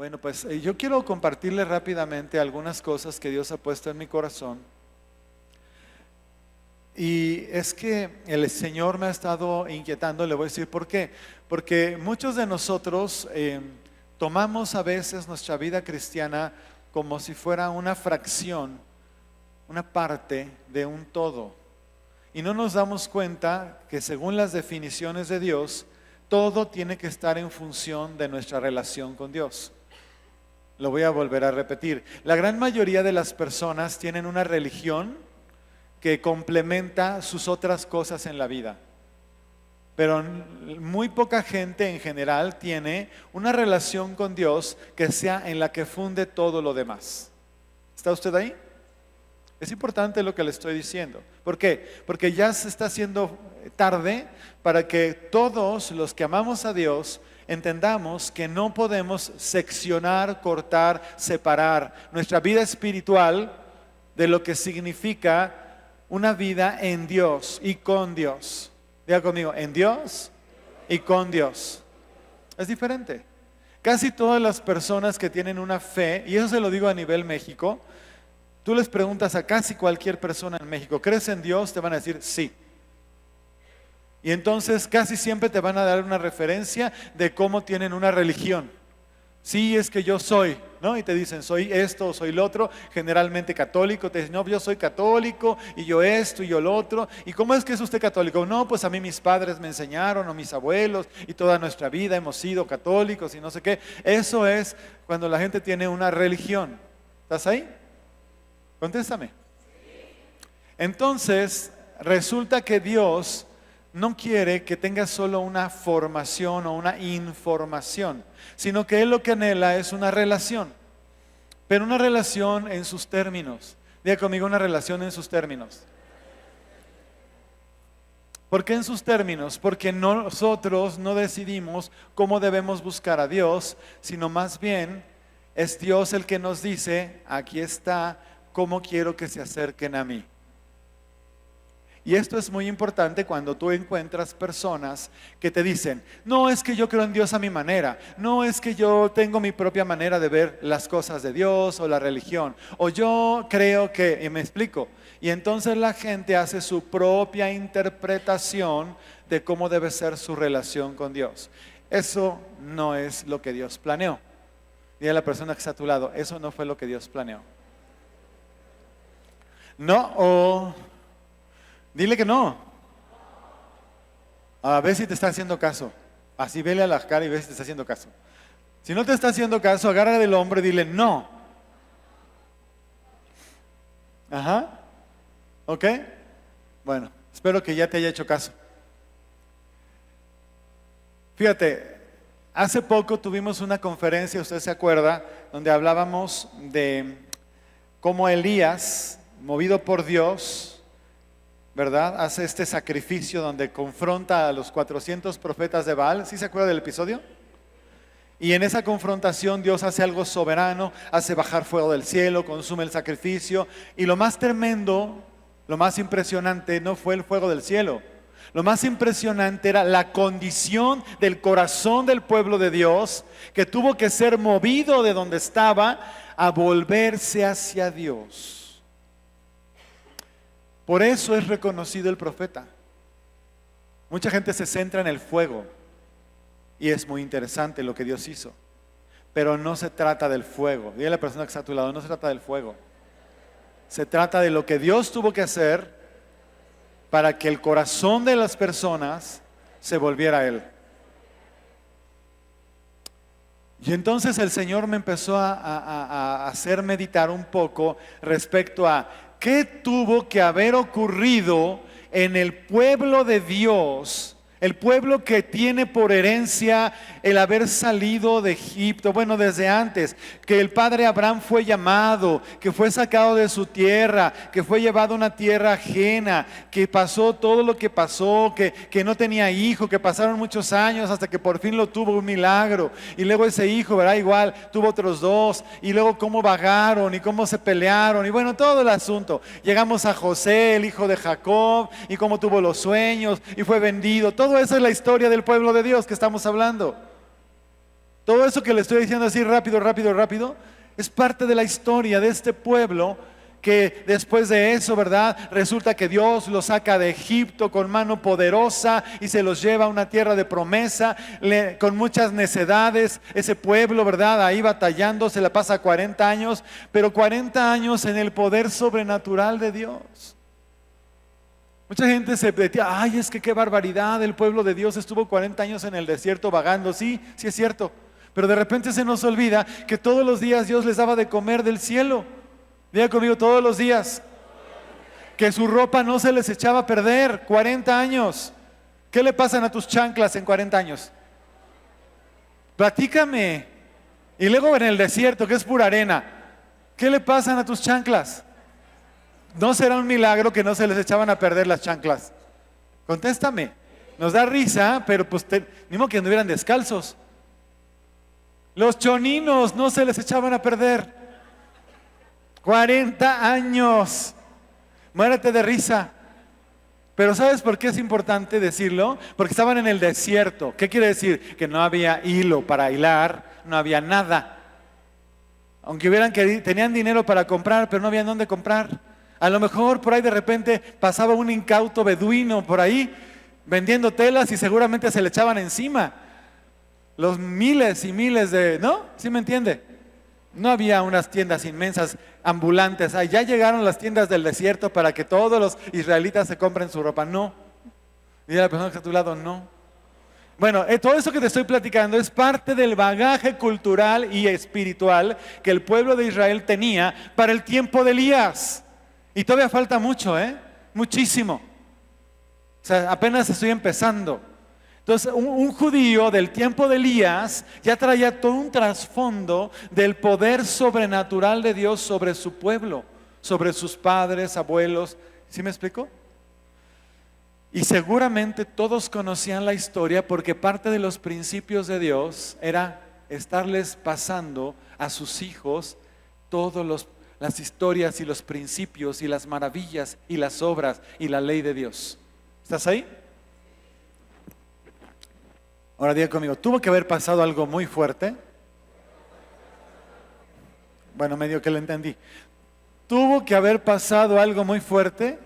Bueno, pues yo quiero compartirles rápidamente algunas cosas que Dios ha puesto en mi corazón. Y es que el Señor me ha estado inquietando, le voy a decir por qué. Porque muchos de nosotros tomamos a veces nuestra vida cristiana como si fuera una fracción, una parte de un todo. Y no nos damos cuenta que según las definiciones de Dios, todo tiene que estar en función de nuestra relación con Dios. Lo voy a volver a repetir. La gran mayoría de las personas tienen una religión que complementa sus otras cosas en la vida. Pero muy poca gente en general tiene una relación con Dios que sea en la que funde todo lo demás. ¿Está usted ahí? Es importante lo que le estoy diciendo. ¿Por qué? Porque ya se está haciendo tarde para que todos los que amamos a Dios entendamos que no podemos seccionar, cortar, separar nuestra vida espiritual de lo que significa una vida en Dios y con Dios. Diga conmigo, en Dios y con Dios. Es diferente. Casi todas las personas que tienen una fe, y eso se lo digo a nivel México, tú les preguntas a casi cualquier persona en México, ¿crees en Dios? Te van a decir sí. Y entonces casi siempre te van a dar una referencia de cómo tienen una religión. Sí, es que yo soy, ¿no? Y te dicen, soy esto o soy lo otro, generalmente católico. Te dicen, no, yo soy católico y yo esto y yo lo otro. ¿Y cómo es que es usted católico? No, pues a mí mis padres me enseñaron o mis abuelos y toda nuestra vida hemos sido católicos y no sé qué. Eso es cuando la gente tiene una religión. ¿Estás ahí? Contéstame. Entonces, resulta que Dios no quiere que tengas solo una formación o una información, sino que Él lo que anhela es una relación, pero una relación en sus términos. Diga conmigo, una relación en sus términos. ¿Por qué en sus términos? Porque nosotros no decidimos cómo debemos buscar a Dios, sino más bien es Dios el que nos dice, aquí está, cómo quiero que se acerquen a mí. Y esto es muy importante cuando tú encuentras personas que te dicen, no es que yo creo en Dios a mi manera, no es que yo tengo mi propia manera de ver las cosas de Dios o la religión, o yo creo que, y me explico, y entonces la gente hace su propia interpretación de cómo debe ser su relación con Dios. Eso no es lo que Dios planeó. Dile a la persona que está a tu lado, eso no fue lo que Dios planeó. No, dile que no. A ver si te está haciendo caso. Así vele a la cara y ve si te está haciendo caso. Si no te está haciendo caso, agarra del hombro y dile no. Ajá. ¿Ok? Bueno, espero que ya te haya hecho caso. Fíjate, hace poco tuvimos una conferencia, usted se acuerda, donde hablábamos de cómo Elías, movido por Dios, ¿verdad? Hace este sacrificio donde confronta a los 400 profetas de Baal. ¿Sí se acuerda del episodio? Y en esa confrontación Dios hace algo soberano, hace bajar fuego del cielo, consume el sacrificio. Y lo más tremendo, lo más impresionante no fue el fuego del cielo. Lo más impresionante era la condición del corazón del pueblo de Dios, que tuvo que ser movido de donde estaba a volverse hacia Dios. Por eso es reconocido el profeta. Mucha gente se centra en el fuego y es muy interesante lo que Dios hizo, pero no se trata del fuego. Dile a la persona que está a tu lado, no se trata del fuego. Se trata de lo que Dios tuvo que hacer para que el corazón de las personas se volviera a Él. Y entonces el Señor me empezó a hacer meditar un poco respecto a ¿qué tuvo que haber ocurrido en el pueblo de Dios? El pueblo que tiene por herencia el haber salido de Egipto, bueno, desde antes, que el padre Abraham fue llamado, que fue sacado de su tierra, que fue llevado a una tierra ajena, que pasó todo lo que pasó, que no tenía hijo, que pasaron muchos años hasta que por fin lo tuvo, un milagro. Y luego ese hijo, ¿verdad? Igual tuvo otros dos, y luego cómo vagaron y cómo se pelearon, y bueno, todo el asunto. Llegamos a José, el hijo de Jacob, y cómo tuvo los sueños, y fue vendido. Todo eso es la historia del pueblo de Dios que estamos hablando. Todo eso que le estoy diciendo así rápido, es parte de la historia de este pueblo que después de eso, ¿verdad? Resulta que Dios los saca de Egipto con mano poderosa y se los lleva a una tierra de promesa, con muchas necedades. Ese pueblo, ¿verdad? Ahí batallando, se la pasa 40 años, pero 40 años en el poder sobrenatural de Dios. Mucha gente se decía, ay, es que qué barbaridad, el pueblo de Dios estuvo 40 años en el desierto vagando. Sí, sí es cierto, pero de repente se nos olvida que todos los días Dios les daba de comer del cielo. Diga conmigo, todos los días. Que su ropa no se les echaba a perder. 40 años. ¿Qué le pasan a tus chanclas en 40 años? Platícame. Y luego en el desierto, que es pura arena, ¿qué le pasan a tus chanclas? ¿No será un milagro que no se les echaban a perder las chanclas? Contéstame. Nos da risa, pero pues ni modo que anduvieran descalzos. Los choninos no se les echaban a perder. 40 años. Muérete de risa. Pero ¿sabes por qué es importante decirlo? Porque estaban en el desierto. ¿Qué quiere decir? Que no había hilo para hilar, no había nada. Aunque tenían dinero para comprar, pero no había dónde comprar. A lo mejor por ahí de repente pasaba un incauto beduino por ahí vendiendo telas y seguramente se le echaban encima. Los miles y miles de... ¿No? ¿Sí me entiende? No había unas tiendas inmensas ambulantes. Ya llegaron las tiendas del desierto para que todos los israelitas se compren su ropa. No. Dile a la persona que está a tu lado, no. Bueno, todo eso que te estoy platicando es parte del bagaje cultural y espiritual que el pueblo de Israel tenía para el tiempo de Elías. Y todavía falta mucho, muchísimo. O sea, apenas estoy empezando. Entonces, un judío del tiempo de Elías ya traía todo un trasfondo del poder sobrenatural de Dios sobre su pueblo, sobre sus padres, abuelos. ¿Sí me explico? Y seguramente todos conocían la historia porque parte de los principios de Dios era estarles pasando a sus hijos todas las historias y los principios y las maravillas y las obras y la ley de Dios. ¿Estás ahí? Ahora diga conmigo, ¿tuvo que haber pasado algo muy fuerte? Bueno, medio que lo entendí. ¿Tuvo que haber pasado algo muy fuerte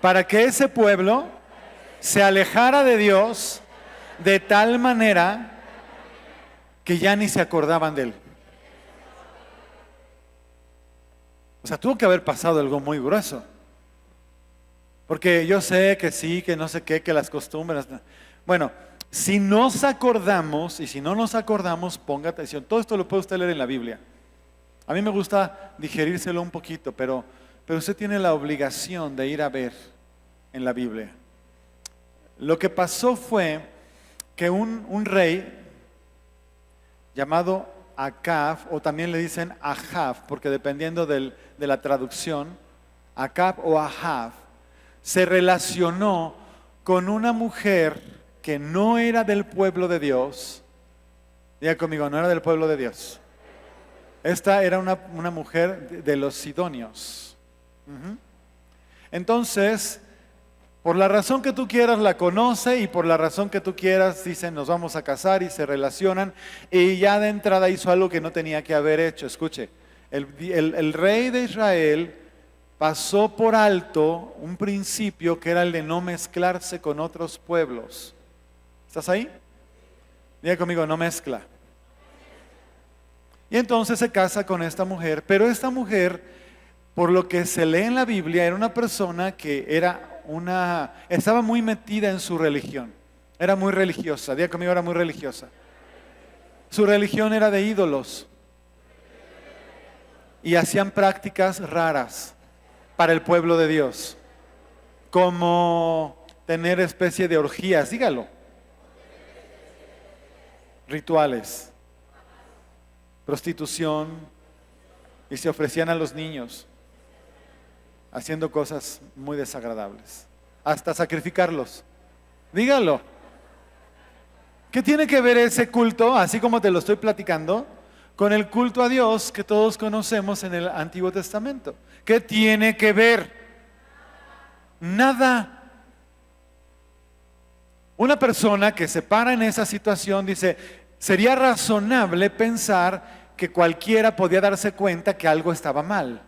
para que ese pueblo se alejara de Dios de tal manera que ya ni se acordaban de Él? O sea, tuvo que haber pasado algo muy grueso. Porque yo sé que sí, que no sé qué, que las costumbres. Bueno, si nos acordamos, y si no nos acordamos, ponga atención. Todo esto lo puede usted leer en la Biblia. A mí me gusta digerírselo un poquito, pero usted tiene la obligación de ir a ver en la Biblia. Lo que pasó fue que un rey llamado Acab, o también le dicen Ahab, porque dependiendo de la traducción, Acab o Ahab, se relacionó con una mujer que no era del pueblo de Dios. Diga conmigo, no era del pueblo de Dios. Esta era una mujer de los sidonios. Entonces, por la razón que tú quieras la conoce y por la razón que tú quieras dicen nos vamos a casar y se relacionan y ya de entrada hizo algo que no tenía que haber hecho. Escuche, el rey de Israel pasó por alto un principio que era el de no mezclarse con otros pueblos. ¿Estás ahí? Diga conmigo, no mezcla. Y entonces se casa con esta mujer, pero esta mujer, por lo que se lee en la Biblia, era una persona que estaba muy metida en su religión. Era muy religiosa, diga conmigo, era muy religiosa. Su religión era de ídolos. Y hacían prácticas raras para el pueblo de Dios, como tener especie de orgías, dígalo, rituales, prostitución, y se ofrecían a los niños, haciendo cosas muy desagradables, hasta sacrificarlos. Dígalo. ¿Qué tiene que ver ese culto, así como te lo estoy platicando, con el culto a Dios que todos conocemos en el Antiguo Testamento? ¿Qué tiene que ver? Nada. Una persona que se para en esa situación dice, sería razonable pensar que cualquiera podía darse cuenta que algo estaba mal.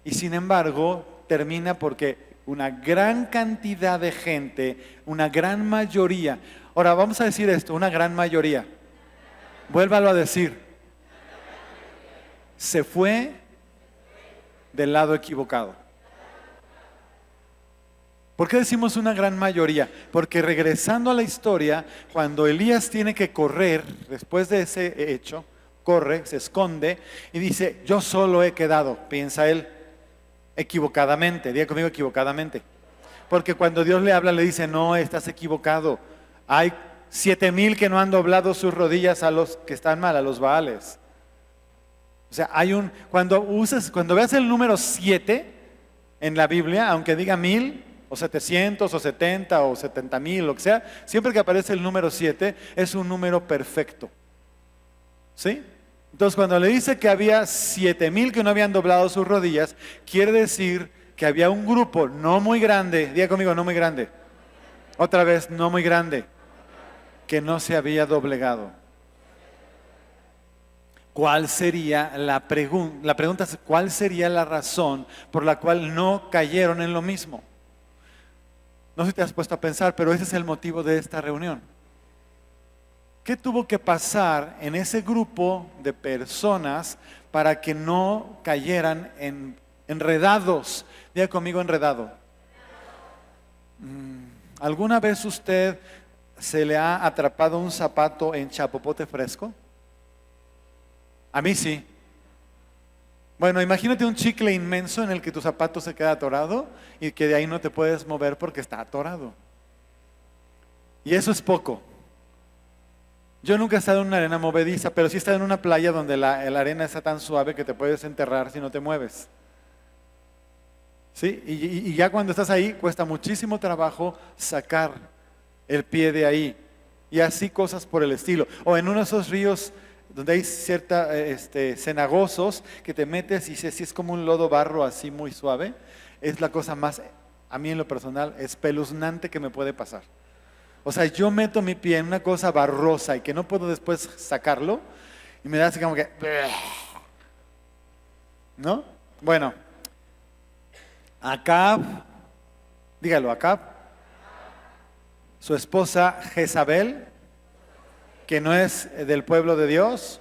Y sin embargo, termina porque una gran cantidad de gente, una gran mayoría, ahora vamos a decir esto, una gran mayoría, vuélvalo a decir, se fue del lado equivocado. ¿Por qué decimos una gran mayoría? Porque regresando a la historia, cuando Elías tiene que correr después de ese hecho, corre, se esconde y dice, yo solo he quedado, piensa él, equivocadamente, diga conmigo equivocadamente. Porque cuando Dios le habla le dice, no, estás equivocado. Hay 7,000 que no han doblado sus rodillas a los que están mal, a los Baales. O sea, cuando veas el número 7 en la Biblia, aunque diga 1,000 o 700 o 70 o 70,000, lo que sea, siempre que aparece el número 7 es un número perfecto. ¿Sí? Entonces cuando le dice que había 7,000 que no habían doblado sus rodillas, quiere decir que había un grupo no muy grande, diga conmigo, no muy grande, otra vez, no muy grande, que no se había doblegado. ¿Cuál sería la pregunta? La pregunta es, ¿cuál sería la razón por la cual no cayeron en lo mismo? No sé si te has puesto a pensar, pero ese es el motivo de esta reunión. ¿Qué tuvo que pasar en ese grupo de personas para que no cayeran enredados? Diga conmigo, enredado. ¿Alguna vez usted se le ha atrapado un zapato en chapopote fresco? A mí sí. Bueno, imagínate un chicle inmenso en el que tu zapato se queda atorado y que de ahí no te puedes mover porque está atorado. Y eso es poco. Yo nunca he estado en una arena movediza, pero sí he estado en una playa donde la arena está tan suave que te puedes enterrar si no te mueves. ¿Sí? Y ya cuando estás ahí cuesta muchísimo trabajo sacar el pie de ahí. Y así cosas por el estilo. O en uno de esos ríos donde hay cierta cenagosos que te metes y si es como un lodo barro así muy suave, es la cosa más, a mí en lo personal, espeluznante que me puede pasar. O sea, yo meto mi pie en una cosa barrosa y que no puedo después sacarlo y me da así como que, ¿no? Bueno, Acab, dígalo, Acab, su esposa Jezabel, que no es del pueblo de Dios,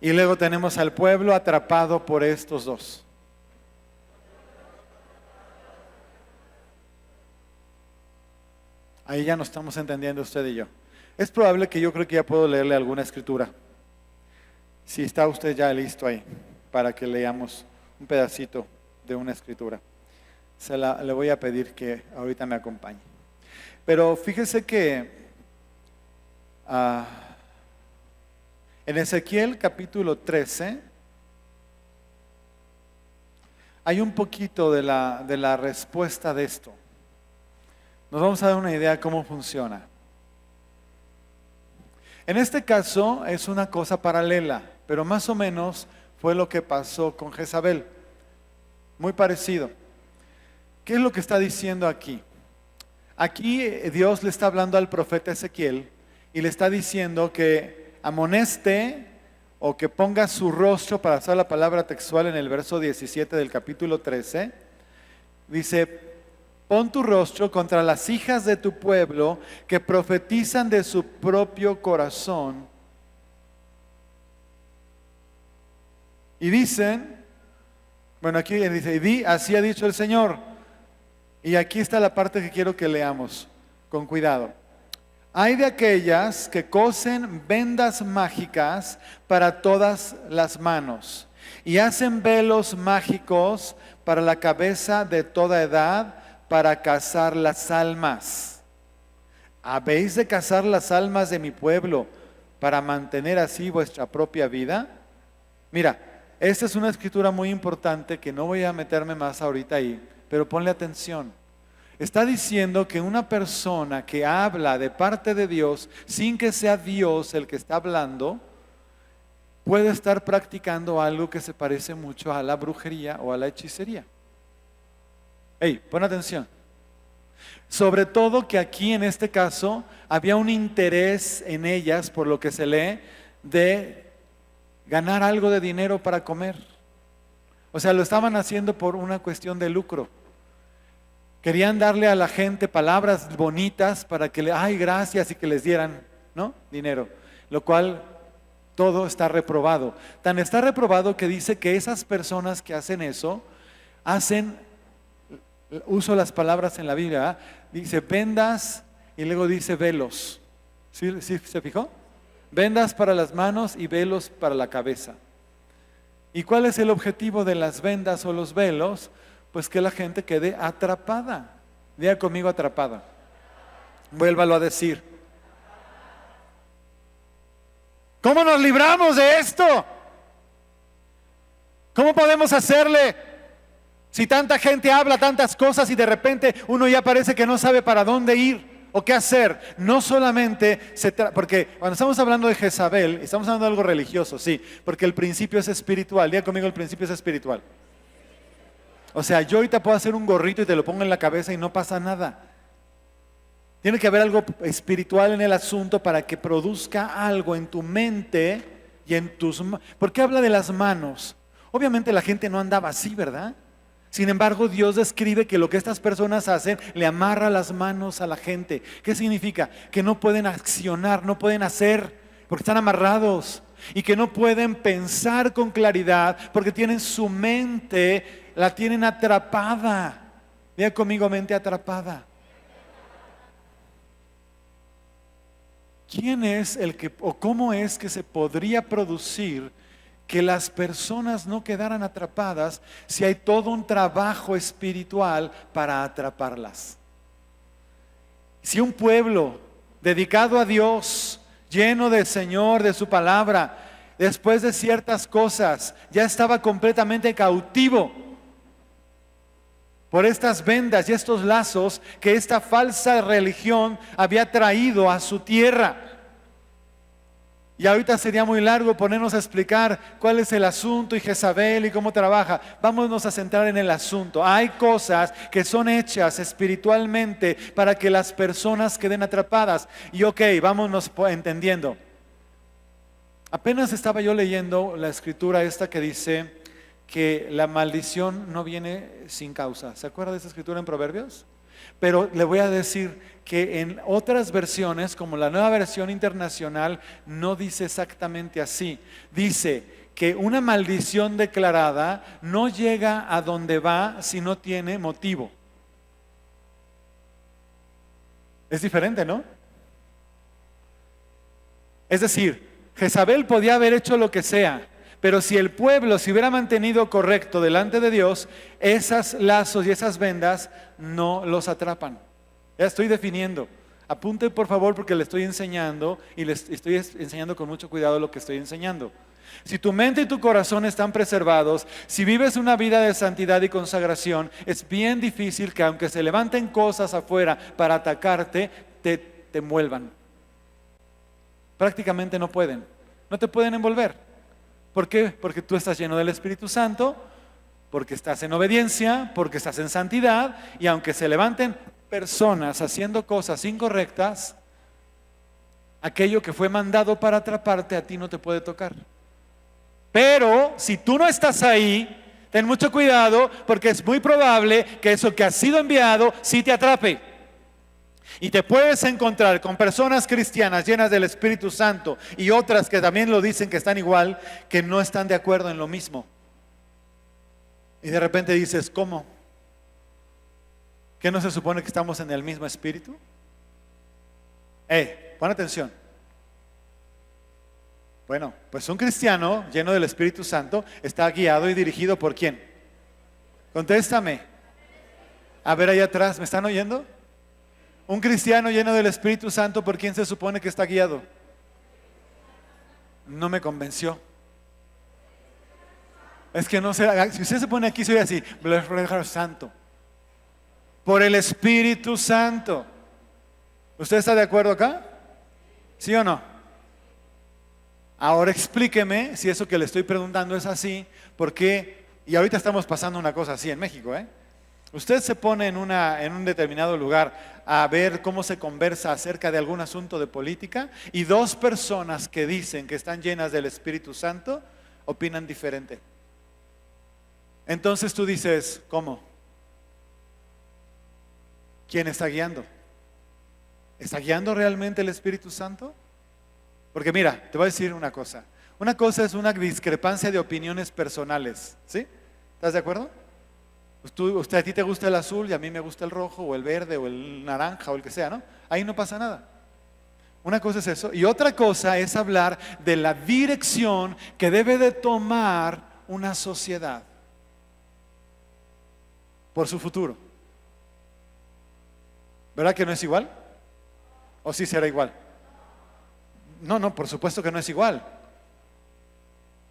y luego tenemos al pueblo atrapado por estos dos. Ahí ya nos estamos entendiendo usted y yo. Es probable que yo creo que ya puedo leerle alguna escritura. Si está usted ya listo ahí, para que leamos un pedacito de una escritura. Le voy a pedir que ahorita me acompañe. Pero fíjese que en Ezequiel capítulo 13 hay un poquito de la respuesta de esto. Nos vamos a dar una idea de cómo funciona. En este caso es una cosa paralela, pero más o menos fue lo que pasó con Jezabel. Muy parecido. ¿Qué es lo que está diciendo aquí? Aquí Dios le está hablando al profeta Ezequiel y le está diciendo que amoneste o que ponga su rostro, para usar la palabra textual en el verso 17 del capítulo 13, dice, pon tu rostro contra las hijas de tu pueblo que profetizan de su propio corazón. Y dicen, bueno, aquí dice, así ha dicho el Señor. Y aquí está la parte que quiero que leamos con cuidado. Hay de aquellas que cosen vendas mágicas para todas las manos y hacen velos mágicos para la cabeza de toda edad para cazar las almas. ¿Habéis de cazar las almas de mi pueblo para mantener así vuestra propia vida? Mira, esta es una escritura muy importante que no voy a meterme más ahorita ahí, pero ponle atención. Está diciendo que una persona que habla de parte de Dios, sin que sea Dios el que está hablando, puede estar practicando algo que se parece mucho a la brujería o a la hechicería. Hey, pon atención. Sobre todo que aquí en este caso había un interés en ellas, por lo que se lee, de ganar algo de dinero para comer. O sea, lo estaban haciendo por una cuestión de lucro. Querían darle a la gente palabras bonitas para que ay, gracias, y que les dieran, ¿no?, dinero. Lo cual todo está reprobado. Tan está reprobado que dice que esas personas que hacen eso, uso las palabras en la Biblia, dice vendas y luego dice velos. ¿Sí se fijó? Vendas para las manos y velos para la cabeza. ¿Y cuál es el objetivo de las vendas o los velos? Pues que la gente quede atrapada. Diga conmigo, atrapada. Vuélvalo a decir. ¿Cómo nos libramos de esto? ¿Cómo podemos hacerle? Si tanta gente habla tantas cosas y de repente uno ya parece que no sabe para dónde ir o qué hacer. No solamente porque cuando estamos hablando de Jezabel, estamos hablando de algo religioso, sí, porque el principio es espiritual. Diga conmigo, el principio es espiritual. O sea, yo ahorita puedo hacer un gorrito y te lo pongo en la cabeza y no pasa nada. Tiene que haber algo espiritual en el asunto para que produzca algo en tu mente y en tus manos. ¿Por qué habla de las manos? Obviamente la gente no andaba así, ¿verdad? Sin embargo, Dios describe que lo que estas personas hacen le amarra las manos a la gente. ¿Qué significa? Que no pueden accionar, no pueden hacer, porque están amarrados. Y que no pueden pensar con claridad, porque tienen su mente, la tienen atrapada. Diga conmigo, mente atrapada. ¿Quién es el que, o cómo es que se podría producir que las personas no quedaran atrapadas si hay todo un trabajo espiritual para atraparlas? Si un pueblo dedicado a Dios, lleno del Señor, de su palabra, después de ciertas cosas, ya estaba completamente cautivo por estas vendas y estos lazos que esta falsa religión había traído a su tierra. Y ahorita sería muy largo ponernos a explicar cuál es el asunto y Jezabel y cómo trabaja. Vámonos a centrar en el asunto. Hay cosas que son hechas espiritualmente para que las personas queden atrapadas. Y vámonos entendiendo. Apenas estaba yo leyendo la escritura esta que dice que la maldición no viene sin causa. ¿Se acuerda de esa escritura en Proverbios? Pero le voy a decir que en otras versiones, como la Nueva Versión Internacional, no dice exactamente así. Dice que una maldición declarada no llega a donde va si no tiene motivo. Es diferente, ¿no? Es decir, Jezabel podía haber hecho lo que sea, pero si el pueblo se hubiera mantenido correcto delante de Dios, esos lazos y esas vendas no los atrapan. Ya estoy definiendo. Apunte por favor porque le estoy enseñando y les estoy enseñando con mucho cuidado lo que estoy enseñando. Si tu mente y tu corazón están preservados, si vives una vida de santidad y consagración, es bien difícil que aunque se levanten cosas afuera para atacarte, te envuelvan. Prácticamente no pueden. No te pueden envolver. ¿Por qué? Porque tú estás lleno del Espíritu Santo, porque estás en obediencia, porque estás en santidad, y aunque se levanten personas haciendo cosas incorrectas, aquello que fue mandado para atraparte a ti no te puede tocar. Pero si tú no estás ahí, ten mucho cuidado, porque es muy probable que eso que ha sido enviado sí te atrape. Y te puedes encontrar con personas cristianas llenas del Espíritu Santo y otras que también lo dicen que están igual, que no están de acuerdo en lo mismo. Y de repente dices, ¿cómo? ¿Qué no se supone que estamos en el mismo espíritu? Pon atención. Bueno, pues un cristiano lleno del Espíritu Santo está guiado y dirigido ¿por quién? Contéstame. A ver allá atrás, ¿me están oyendo? Un cristiano lleno del Espíritu Santo, ¿por quién se supone que está guiado? No me convenció. Es que no sé, si usted se pone aquí, soy así, santo. Por el Espíritu Santo. ¿Usted está de acuerdo acá? ¿Sí o no? Ahora explíqueme si eso que le estoy preguntando es así, porque, y ahorita estamos pasando una cosa así en México, Usted se pone en un determinado lugar a ver cómo se conversa acerca de algún asunto de política y dos personas que dicen que están llenas del Espíritu Santo opinan diferente. Entonces tú dices, ¿cómo? ¿Quién está guiando? ¿Está guiando realmente el Espíritu Santo? Porque mira, te voy a decir una cosa. Una cosa es una discrepancia de opiniones personales, ¿sí? ¿Estás de acuerdo? A ti te gusta el azul y a mí me gusta el rojo o el verde o el naranja o el que sea, ¿no? Ahí no pasa nada. Una cosa es eso. Y otra cosa es hablar de la dirección que debe de tomar una sociedad por su futuro. ¿Verdad que no es igual? ¿O sí será igual? No, por supuesto que no es igual.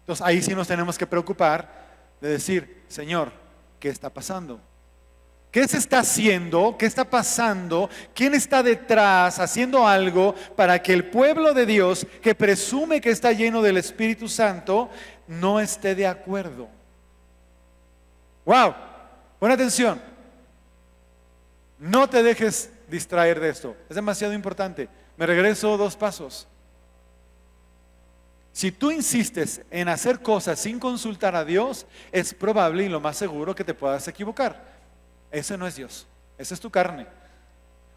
Entonces ahí sí nos tenemos que preocupar de decir, Señor, ¿qué está pasando? ¿Qué se está haciendo? ¿Qué está pasando? ¿Quién está detrás haciendo algo para que el pueblo de Dios, que presume que está lleno del Espíritu Santo, no esté de acuerdo? ¡Wow! Pon atención. No te dejes distraer de esto. Es demasiado importante. Me regreso 2 pasos. Si tú insistes en hacer cosas sin consultar a Dios, es probable y lo más seguro que te puedas equivocar. Ese no es Dios, esa es tu carne.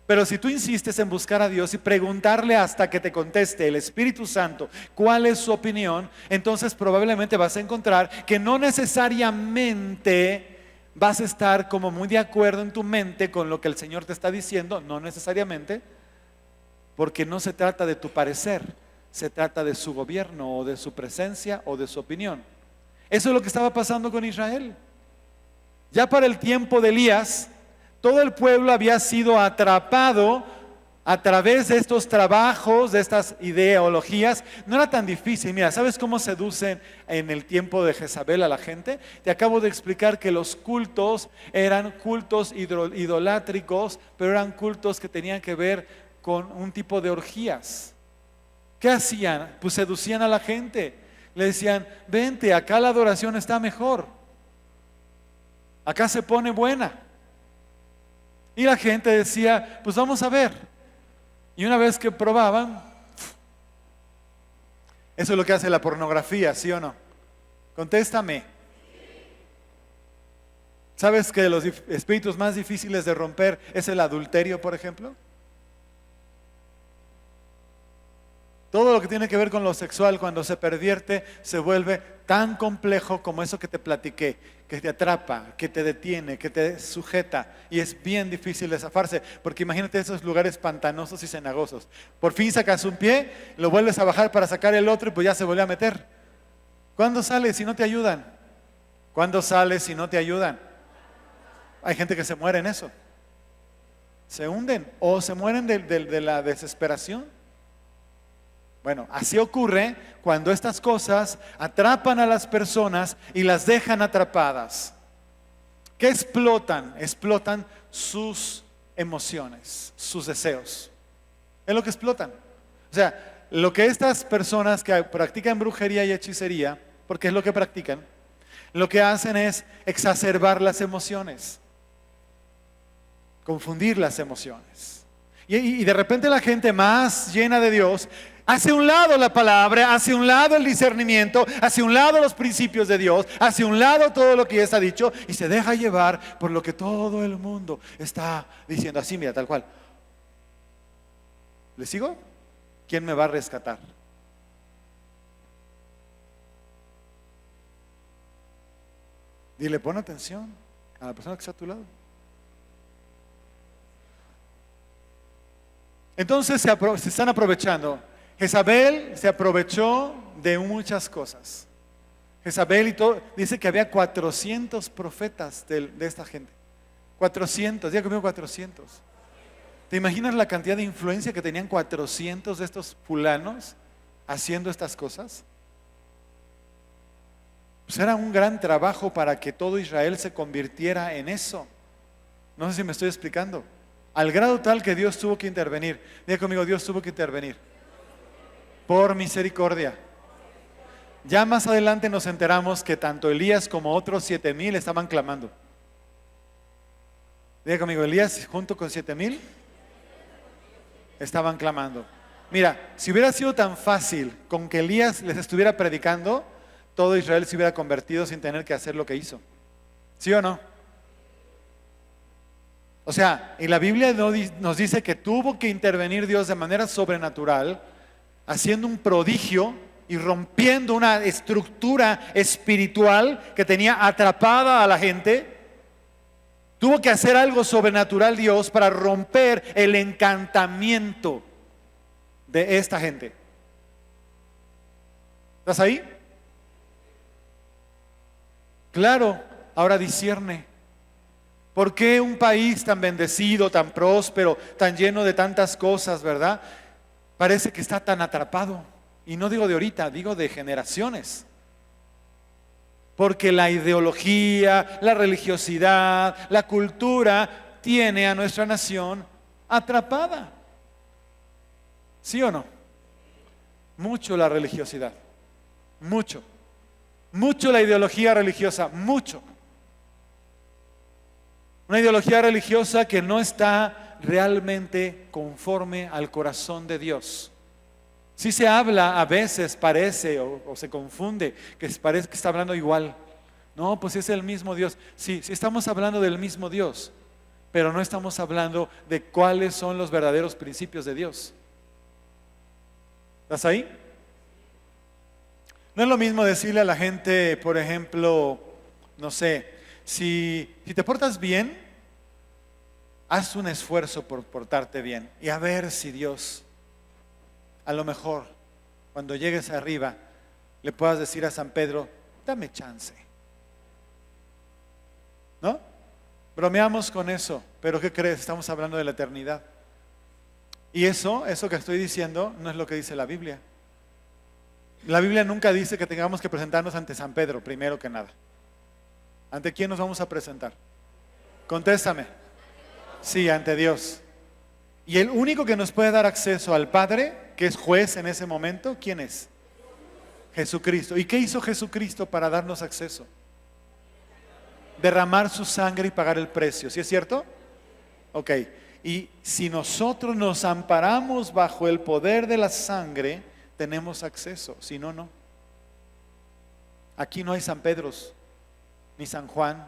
Pero si tú insistes en buscar a Dios y preguntarle hasta que te conteste el Espíritu Santo cuál es su opinión, entonces probablemente vas a encontrar que no necesariamente vas a estar como muy de acuerdo en tu mente con lo que el Señor te está diciendo, no necesariamente, porque no se trata de tu parecer. Se trata de su gobierno o de su presencia o de su opinión. Eso es lo que estaba pasando con Israel. Ya para el tiempo de Elías, todo el pueblo había sido atrapado a través de estos trabajos, de estas ideologías. No era tan difícil. Mira, ¿sabes cómo seducen en el tiempo de Jezabel a la gente? Te acabo de explicar que los cultos eran cultos idolátricos, pero eran cultos que tenían que ver con un tipo de orgías. ¿Qué hacían? Pues seducían a la gente. Le decían, vente, acá la adoración está mejor. Acá se pone buena. Y la gente decía, pues vamos a ver. Y una vez que probaban, eso es lo que hace la pornografía, ¿sí o no? Contéstame. ¿Sabes que los espíritus más difíciles de romper es el adulterio, por ejemplo? Todo lo que tiene que ver con lo sexual, cuando se pervierte, se vuelve tan complejo como eso que te platiqué, que te atrapa, que te detiene, que te sujeta, y es bien difícil de zafarse, porque imagínate esos lugares pantanosos y cenagosos. Por fin sacas un pie, lo vuelves a bajar para sacar el otro y pues ya se vuelve a meter. ¿Cuándo sales si no te ayudan? ¿Cuándo sales si no te ayudan? Hay gente que se muere en eso. Se hunden o se mueren de la desesperación. Bueno, así ocurre cuando estas cosas atrapan a las personas y las dejan atrapadas. ¿Qué explotan? Explotan sus emociones, sus deseos. Es lo que explotan. O sea, lo que estas personas que practican brujería y hechicería, porque es lo que practican, lo que hacen es exacerbar las emociones, confundir las emociones. Y de repente la gente más llena de Dios hace a un lado la palabra, hace a un lado el discernimiento, hace a un lado los principios de Dios, hace a un lado todo lo que ya está dicho y se deja llevar por lo que todo el mundo está diciendo. Así, mira, tal cual. ¿Le sigo? ¿Quién me va a rescatar? Dile, pon atención a la persona que está a tu lado. Entonces se están aprovechando. Jezabel se aprovechó de muchas cosas. Jezabel y todo, dice que había 400 profetas de esta gente. 400, ya conmigo 400. ¿Te imaginas la cantidad de influencia que tenían 400 de estos fulanos haciendo estas cosas? Pues era un gran trabajo para que todo Israel se convirtiera en eso. No sé si me estoy explicando. Al grado tal que Dios tuvo que intervenir. Diga conmigo, Dios tuvo que intervenir. Por misericordia. Ya más adelante nos enteramos que tanto Elías como otros 7,000 estaban clamando. Diga conmigo, Elías junto con 7,000 estaban clamando. Mira, si hubiera sido tan fácil con que Elías les estuviera predicando, todo Israel se hubiera convertido sin tener que hacer lo que hizo. ¿Sí o no? O sea, y la Biblia nos dice que tuvo que intervenir Dios de manera sobrenatural, haciendo un prodigio y rompiendo una estructura espiritual que tenía atrapada a la gente. Tuvo que hacer algo sobrenatural Dios para romper el encantamiento de esta gente. ¿Estás ahí? Claro, ahora discierne. ¿Por qué un país tan bendecido, tan próspero, tan lleno de tantas cosas, verdad? Parece que está tan atrapado. Y no digo de ahorita, digo de generaciones. Porque la ideología, la religiosidad, la cultura tiene a nuestra nación atrapada. ¿Sí o no? Mucho la religiosidad, mucho. Mucho la ideología religiosa, mucho. Una ideología religiosa que no está realmente conforme al corazón de Dios. Sí se habla, a veces parece o se confunde, que parece que está hablando igual. No, pues es el mismo Dios. Sí, sí estamos hablando del mismo Dios, pero no estamos hablando de cuáles son los verdaderos principios de Dios. ¿Estás ahí? No es lo mismo decirle a la gente, por ejemplo, no sé, si te portas bien, haz un esfuerzo por portarte bien y a ver si Dios, a lo mejor, cuando llegues arriba, le puedas decir a San Pedro, dame chance. ¿No? Bromeamos con eso, pero ¿qué crees? Estamos hablando de la eternidad. Y eso que estoy diciendo, no es lo que dice la Biblia. La Biblia nunca dice que tengamos que presentarnos ante San Pedro, primero que nada. ¿Ante quién nos vamos a presentar? Contéstame. Sí, ante Dios. Y el único que nos puede dar acceso al Padre, que es juez en ese momento, ¿quién es? Jesucristo. ¿Y qué hizo Jesucristo para darnos acceso? Derramar su sangre y pagar el precio. ¿Sí es cierto? Ok. Y si nosotros nos amparamos bajo el poder de la sangre, tenemos acceso. Si no, no. Aquí no hay San Pedros, ni San Juan,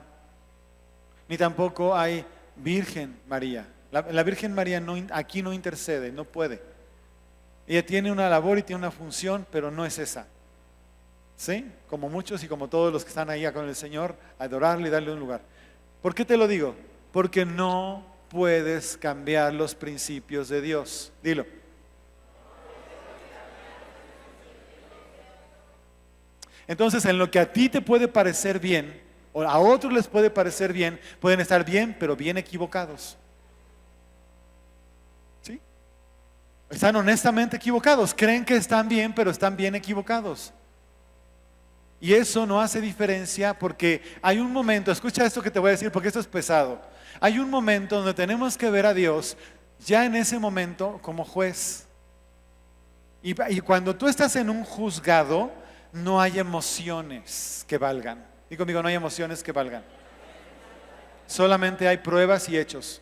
ni tampoco hay Virgen María. La Virgen María aquí no intercede, no puede. Ella tiene una labor y tiene una función, pero no es esa. ¿Sí? Como muchos y como todos los que están ahí con el Señor, adorarle y darle un lugar. ¿Por qué te lo digo? Porque no puedes cambiar los principios de Dios. Dilo. Entonces, en lo que a ti te puede parecer bien, o a otros les puede parecer bien, pueden estar bien, pero bien equivocados. ¿Sí? Están honestamente equivocados, creen que están bien, pero están bien equivocados. Y eso no hace diferencia porque hay un momento, escucha esto que te voy a decir porque esto es pesado. Hay un momento donde tenemos que ver a Dios ya en ese momento como juez. Y cuando tú estás en un juzgado, no hay emociones que valgan. Digo conmigo, no hay emociones que valgan. Solamente hay pruebas y hechos.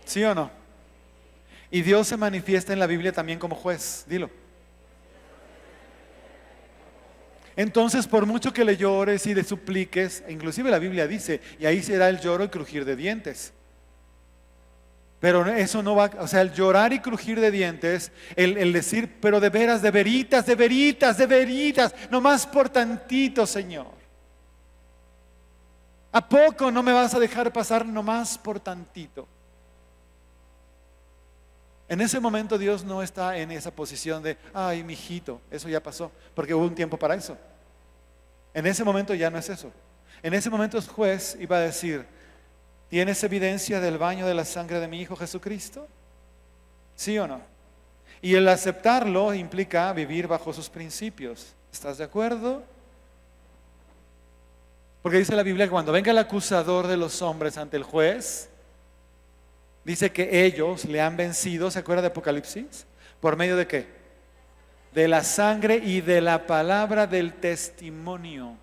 ¿Sí o no? Y Dios se manifiesta en la Biblia también como juez. Dilo. Entonces, por mucho que le llores y le supliques, inclusive la Biblia dice, y ahí será el lloro y crujir de dientes. Pero eso no va, o sea, el llorar y crujir de dientes, el decir, pero de veras, de veritas, de veritas, de veritas, nomás por tantito, Señor. ¿A poco no me vas a dejar pasar nomás por tantito? En ese momento Dios no está en esa posición de, ay, mijito, eso ya pasó, porque hubo un tiempo para eso. En ese momento ya no es eso. En ese momento el juez iba a decir, ¿tienes evidencia del baño de la sangre de mi Hijo Jesucristo? ¿Sí o no? Y el aceptarlo implica vivir bajo sus principios. ¿Estás de acuerdo? Porque dice la Biblia que cuando venga el acusador de los hombres ante el juez, dice que ellos le han vencido, ¿se acuerda de Apocalipsis? ¿Por medio de qué? De la sangre y de la palabra del testimonio.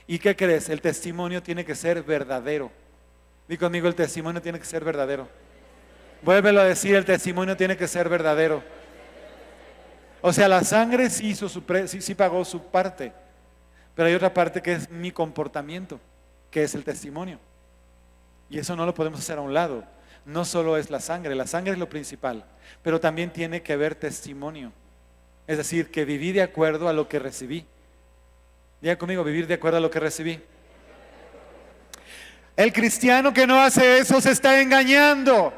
¿Y qué crees? El testimonio tiene que ser verdadero. Di conmigo, el testimonio tiene que ser verdadero. Vuélvelo a decir, el testimonio tiene que ser verdadero. O sea, la sangre sí hizo sí pagó su parte, pero hay otra parte que es mi comportamiento, que es el testimonio. Y eso no lo podemos hacer a un lado. No solo es la sangre es lo principal, pero también tiene que haber testimonio. Es decir, que viví de acuerdo a lo que recibí. Diga conmigo, vivir de acuerdo a lo que recibí. El cristiano que no hace eso se está engañando.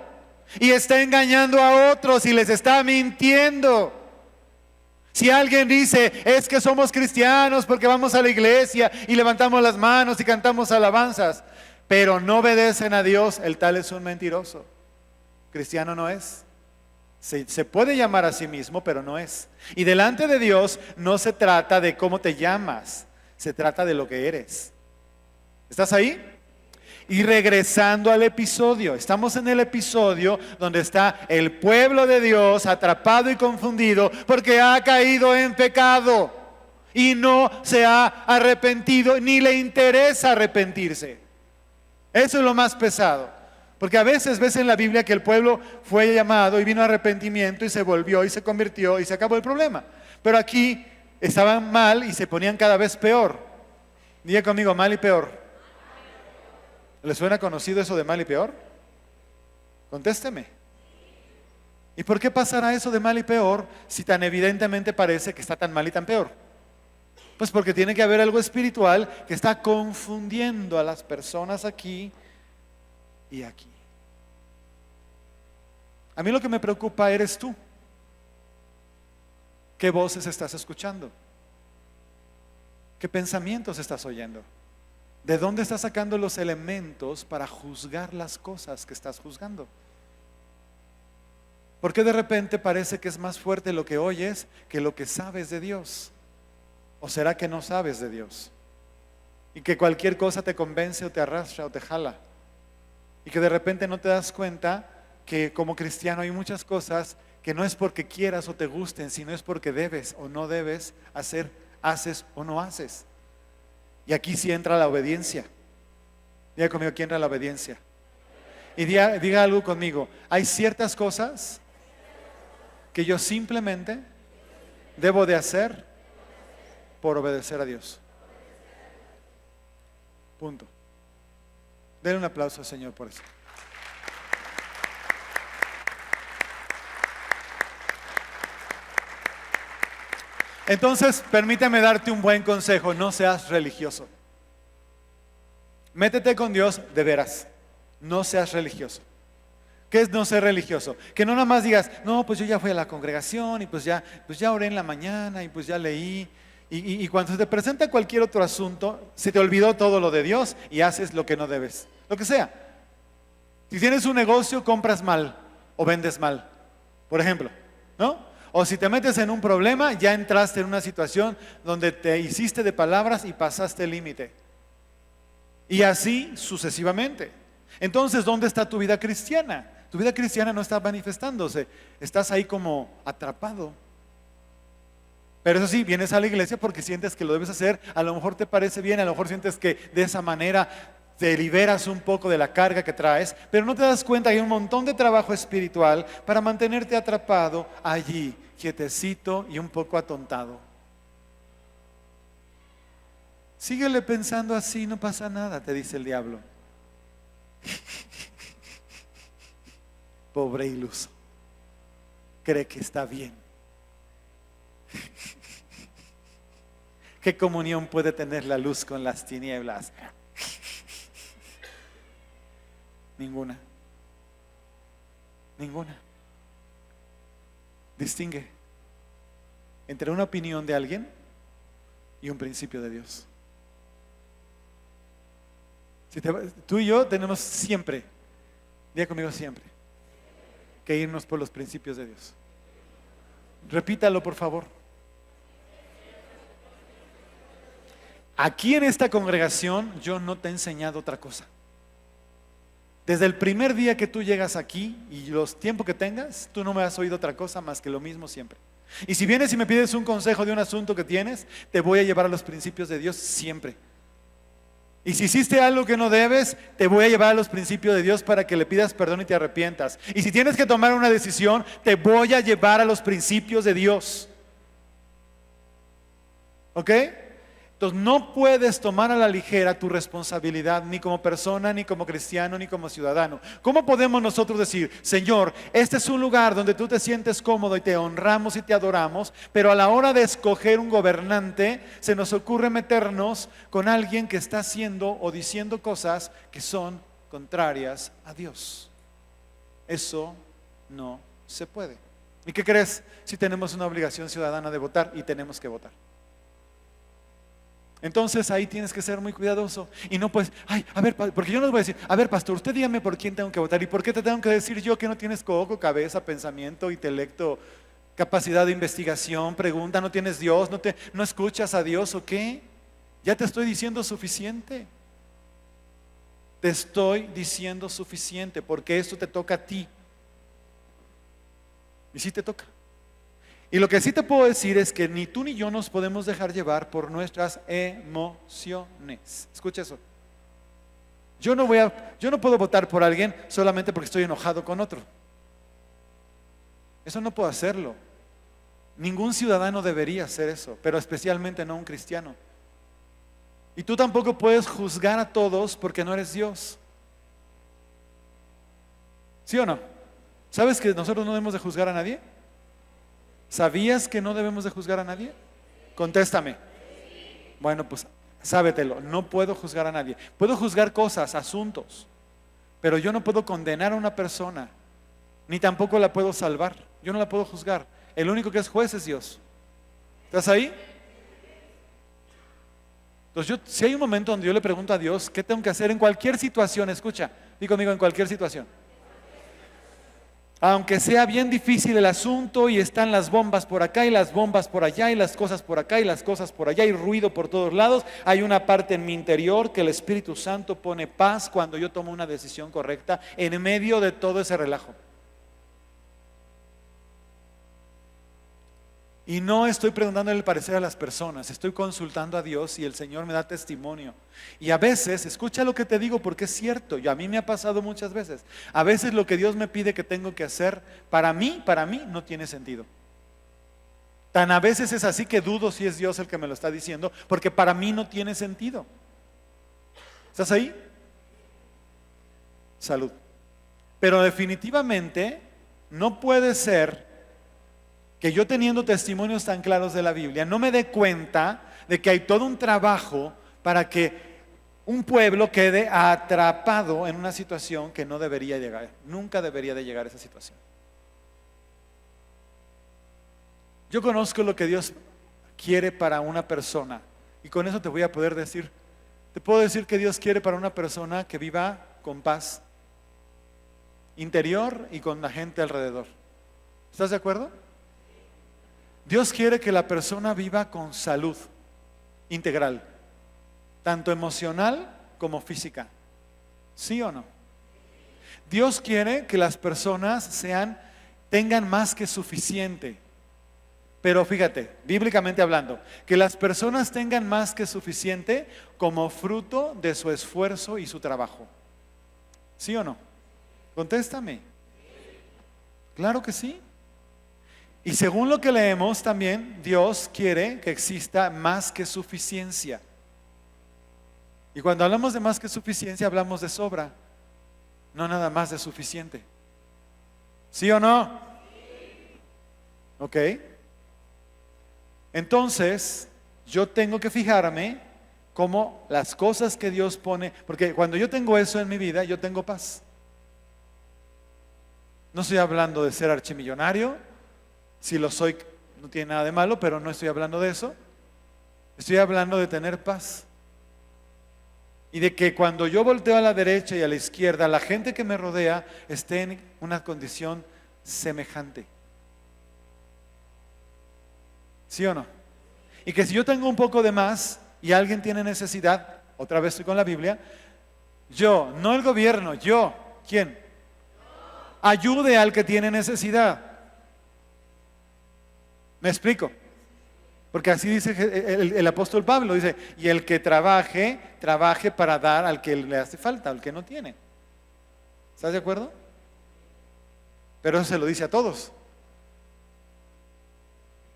Y está engañando a otros y les está mintiendo. Si alguien dice, es que somos cristianos porque vamos a la iglesia y levantamos las manos y cantamos alabanzas, pero no obedecen a Dios, el tal es un mentiroso. Cristiano no es. Se puede llamar a sí mismo, pero no es. Y delante de Dios no se trata de cómo te llamas, se trata de lo que eres. ¿Estás ahí? Y regresando al episodio, estamos en el episodio donde está el pueblo de Dios atrapado y confundido porque ha caído en pecado y no se ha arrepentido ni le interesa arrepentirse. Eso es lo más pesado, porque a veces ves en la Biblia que el pueblo fue llamado y vino arrepentimiento y se volvió y se convirtió y se acabó el problema. Pero aquí estaban mal y se ponían cada vez peor. Diga conmigo, mal y peor. ¿Les suena conocido eso de mal y peor? Contésteme. ¿Y por qué pasará eso de mal y peor si tan evidentemente parece que está tan mal y tan peor? Pues porque tiene que haber algo espiritual que está confundiendo a las personas aquí y aquí. A mí lo que me preocupa eres tú. ¿Qué voces estás escuchando? ¿Qué pensamientos estás oyendo? ¿De dónde estás sacando los elementos para juzgar las cosas que estás juzgando? ¿Por qué de repente parece que es más fuerte lo que oyes que lo que sabes de Dios? ¿O será que no sabes de Dios? Y que cualquier cosa te convence o te arrastra o te jala. Y que de repente no te das cuenta que como cristiano hay muchas cosas que no es porque quieras o te gusten, sino es porque debes o no debes hacer, haces o no haces. Y aquí sí entra la obediencia. Diga conmigo, aquí entra la obediencia. Y diga algo conmigo. Hay ciertas cosas que yo simplemente debo de hacer por obedecer a Dios. Punto. Denle un aplauso al Señor por eso. Entonces, permítame darte un buen consejo, no seas religioso. Métete con Dios de veras, no seas religioso. ¿Qué es no ser religioso? Que no nada más digas, no, pues yo ya fui a la congregación y pues ya oré en la mañana y pues ya leí. Y cuando se te presenta cualquier otro asunto, se te olvidó todo lo de Dios y haces lo que no debes, lo que sea. Si tienes un negocio, compras mal o vendes mal, por ejemplo, ¿no? O si te metes en un problema, ya entraste en una situación donde te hiciste de palabras y pasaste el límite. Y así sucesivamente. Entonces, ¿dónde está tu vida cristiana? Tu vida cristiana no está manifestándose. Estás ahí como atrapado. Pero eso sí, vienes a la iglesia porque sientes que lo debes hacer. A lo mejor te parece bien, a lo mejor sientes que de esa manera te liberas un poco de la carga que traes, pero no te das cuenta que hay un montón de trabajo espiritual para mantenerte atrapado allí, quietecito y un poco atontado. Síguele pensando así, no pasa nada, te dice el diablo. Pobre iluso, cree que está bien. ¿Qué comunión puede tener la luz con las tinieblas? Ninguna. Ninguna. Distingue entre una opinión de alguien y un principio de Dios. Tú y yo tenemos siempre, diga conmigo siempre, que irnos por los principios de Dios. Repítalo, por favor. Aquí en esta congregación yo no te he enseñado otra cosa. Desde el primer día que tú llegas aquí y los tiempos que tengas, tú no me has oído otra cosa más que lo mismo siempre. Y si vienes y me pides un consejo de un asunto que tienes, te voy a llevar a los principios de Dios siempre. Y si hiciste algo que no debes, te voy a llevar a los principios de Dios para que le pidas perdón y te arrepientas. Y si tienes que tomar una decisión, te voy a llevar a los principios de Dios. ¿Ok? Entonces no puedes tomar a la ligera tu responsabilidad, ni como persona, ni como cristiano, ni como ciudadano. ¿Cómo podemos nosotros decir, Señor, este es un lugar donde tú te sientes cómodo y te honramos y te adoramos, pero a la hora de escoger un gobernante, se nos ocurre meternos con alguien que está haciendo o diciendo cosas que son contrarias a Dios? Eso no se puede. ¿Y qué crees? Si tenemos una obligación ciudadana de votar y tenemos que votar. Entonces ahí tienes que ser muy cuidadoso y no puedes, a ver, porque yo no les voy a decir, a ver, pastor, usted dígame por quién tengo que votar y por qué te tengo que decir yo que no tienes coco, cabeza, pensamiento, intelecto, capacidad de investigación, pregunta, no tienes Dios, no escuchas a Dios o qué. Ya te estoy diciendo suficiente. Te estoy diciendo suficiente porque esto te toca a ti. Y sí te toca. Y lo que sí te puedo decir es que ni tú ni yo nos podemos dejar llevar por nuestras emociones. Escucha eso. Yo no puedo votar por alguien solamente porque estoy enojado con otro. Eso no puedo hacerlo. Ningún ciudadano debería hacer eso, pero especialmente no un cristiano. Y tú tampoco puedes juzgar a todos porque no eres Dios. ¿Sí o no? ¿Sabes que nosotros no debemos de juzgar a nadie? ¿Sabías que no debemos de juzgar a nadie? Contéstame. Bueno, pues sábetelo, no puedo juzgar a nadie. Puedo juzgar cosas, asuntos, pero yo no puedo condenar a una persona, ni tampoco la puedo salvar. Yo no la puedo juzgar. El único que es juez es Dios. ¿Estás ahí? Entonces si hay un momento donde yo le pregunto a Dios, ¿qué tengo que hacer en cualquier situación? Escucha, di conmigo, en cualquier situación. Aunque sea bien difícil el asunto y están las bombas por acá y las bombas por allá y las cosas por acá y las cosas por allá y ruido por todos lados, hay una parte en mi interior que el Espíritu Santo pone paz cuando yo tomo una decisión correcta en medio de todo ese relajo. Y no estoy preguntándole el parecer a las personas, estoy consultando a Dios y el Señor me da testimonio. Y a veces, escucha lo que te digo porque es cierto, y a mí me ha pasado muchas veces. A veces lo que Dios me pide que tengo que hacer, para mí no tiene sentido. Tan a veces es así que dudo si es Dios el que me lo está diciendo, porque para mí no tiene sentido. ¿Estás ahí? Salud. Pero definitivamente no puede ser que yo teniendo testimonios tan claros de la Biblia no me dé cuenta de que hay todo un trabajo para que un pueblo quede atrapado en una situación que no debería llegar, nunca debería de llegar a esa situación. Yo conozco lo que Dios quiere para una persona y con eso te voy a poder decir, te puedo decir que Dios quiere para una persona que viva con paz interior y con la gente alrededor. ¿Estás de acuerdo? Dios quiere que la persona viva con salud integral, tanto emocional como física. ¿Sí o no? Dios quiere que las personas tengan más que suficiente. Pero fíjate, bíblicamente hablando, que las personas tengan más que suficiente como fruto de su esfuerzo y su trabajo. ¿Sí o no? Contéstame. Claro que sí. Y según lo que leemos también, Dios quiere que exista más que suficiencia. Y cuando hablamos de más que suficiencia, hablamos de sobra, no nada más de suficiente. ¿Sí o no? Ok. Entonces, yo tengo que fijarme cómo las cosas que Dios pone, porque cuando yo tengo eso en mi vida, yo tengo paz. No estoy hablando de ser archimillonario. Si lo soy, no tiene nada de malo, pero no estoy hablando de eso. Estoy hablando de tener paz. Y de que cuando yo volteo a la derecha y a la izquierda, la gente que me rodea esté en una condición semejante. ¿Sí o no? Y que si yo tengo un poco de más y alguien tiene necesidad, otra vez estoy con la Biblia, yo, no el gobierno, yo, ¿quién? Ayude al que tiene necesidad. ¿Me explico? Porque así dice el apóstol Pablo, dice, y el que trabaje, trabaje para dar al que le hace falta, al que no tiene. ¿Estás de acuerdo? Pero eso se lo dice a todos.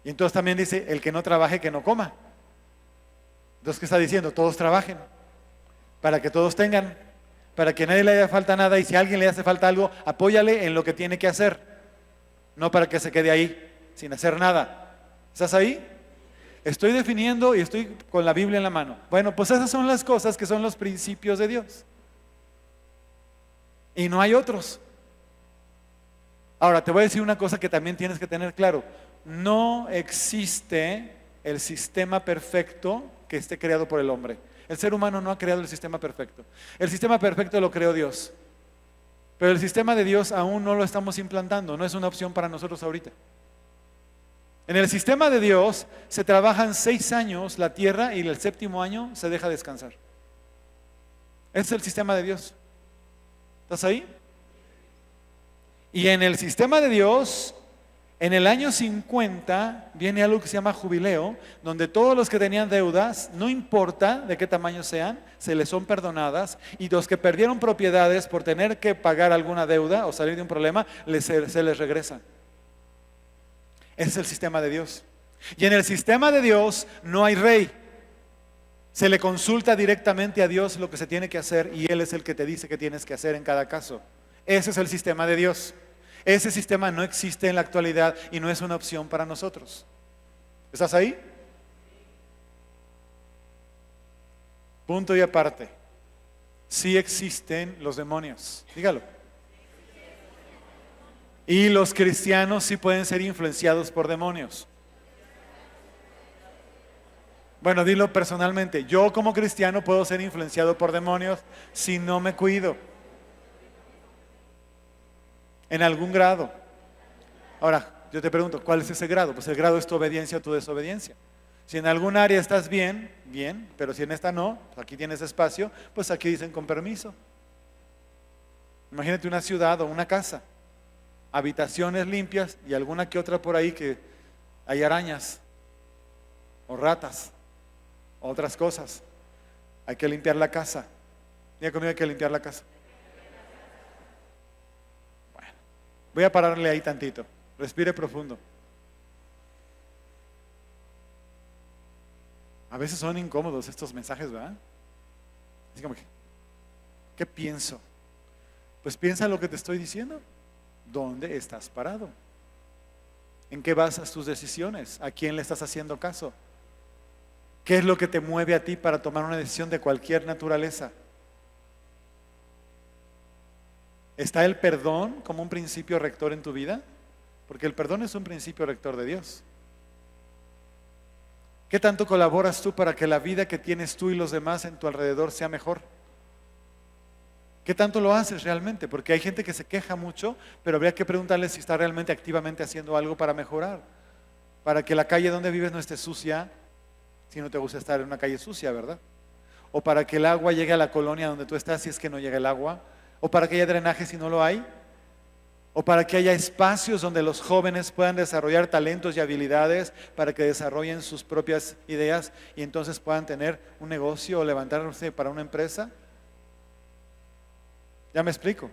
Y entonces también dice, el que no trabaje, que no coma. Entonces, ¿qué está diciendo? Todos trabajen, para que todos tengan, para que a nadie le haya falta nada, y si a alguien le hace falta algo, apóyale en lo que tiene que hacer, no para que se quede ahí, sin hacer nada. ¿Estás ahí? Estoy definiendo y estoy con la Biblia en la mano. Bueno, pues esas son las cosas que son los principios de Dios. Y no hay otros. Ahora, te voy a decir una cosa que también tienes que tener claro. No existe el sistema perfecto que esté creado por el hombre. El ser humano no ha creado el sistema perfecto. El sistema perfecto lo creó Dios. Pero el sistema de Dios aún no lo estamos implantando. No es una opción para nosotros ahorita. En el sistema de Dios se trabajan 6 años la tierra y el 7º año se deja descansar. Ese es el sistema de Dios. ¿Estás ahí? Y en el sistema de Dios, en el año 50 viene algo que se llama jubileo, donde todos los que tenían deudas, no importa de qué tamaño sean, se les son perdonadas, y los que perdieron propiedades por tener que pagar alguna deuda o salir de un problema, se les regresa. Ese es el sistema de Dios. Y en el sistema de Dios no hay rey. Se le consulta directamente a Dios lo que se tiene que hacer y Él es el que te dice qué tienes que hacer en cada caso. Ese es el sistema de Dios. Ese sistema no existe en la actualidad y no es una opción para nosotros. ¿Estás ahí? Punto y aparte. Sí existen los demonios. Dígalo. Y los cristianos sí pueden ser influenciados por demonios. Bueno, dilo personalmente. Yo como cristiano puedo ser influenciado por demonios si no me cuido. En algún grado. Ahora, yo te pregunto, ¿cuál es ese grado? Pues el grado es tu obediencia o tu desobediencia. Si en algún área estás bien, bien, pero si en esta no, pues aquí tienes espacio, pues aquí dicen con permiso. Imagínate una ciudad o una casa. Habitaciones limpias y alguna que otra por ahí que hay arañas o ratas o otras cosas. Hay que limpiar la casa. Diga conmigo, hay que limpiar la casa. Bueno, voy a pararle ahí tantito. Respire profundo. A veces son incómodos estos mensajes, ¿verdad? Así como que, ¿qué pienso? Pues piensa lo que te estoy diciendo. ¿Dónde estás parado? ¿En qué basas tus decisiones? ¿A quién le estás haciendo caso? ¿Qué es lo que te mueve a ti para tomar una decisión de cualquier naturaleza? ¿Está el perdón como un principio rector en tu vida? Porque el perdón es un principio rector de Dios. ¿Qué tanto colaboras tú para que la vida que tienes tú y los demás en tu alrededor sea mejor? ¿Qué tanto lo haces realmente? Porque hay gente que se queja mucho, pero habría que preguntarle si está realmente activamente haciendo algo para mejorar. Para que la calle donde vives no esté sucia, si no te gusta estar en una calle sucia, ¿verdad? O para que el agua llegue a la colonia donde tú estás si es que no llega el agua. O para que haya drenaje si no lo hay. O para que haya espacios donde los jóvenes puedan desarrollar talentos y habilidades para que desarrollen sus propias ideas y entonces puedan tener un negocio o levantarse para una empresa. ¿Ya me explico?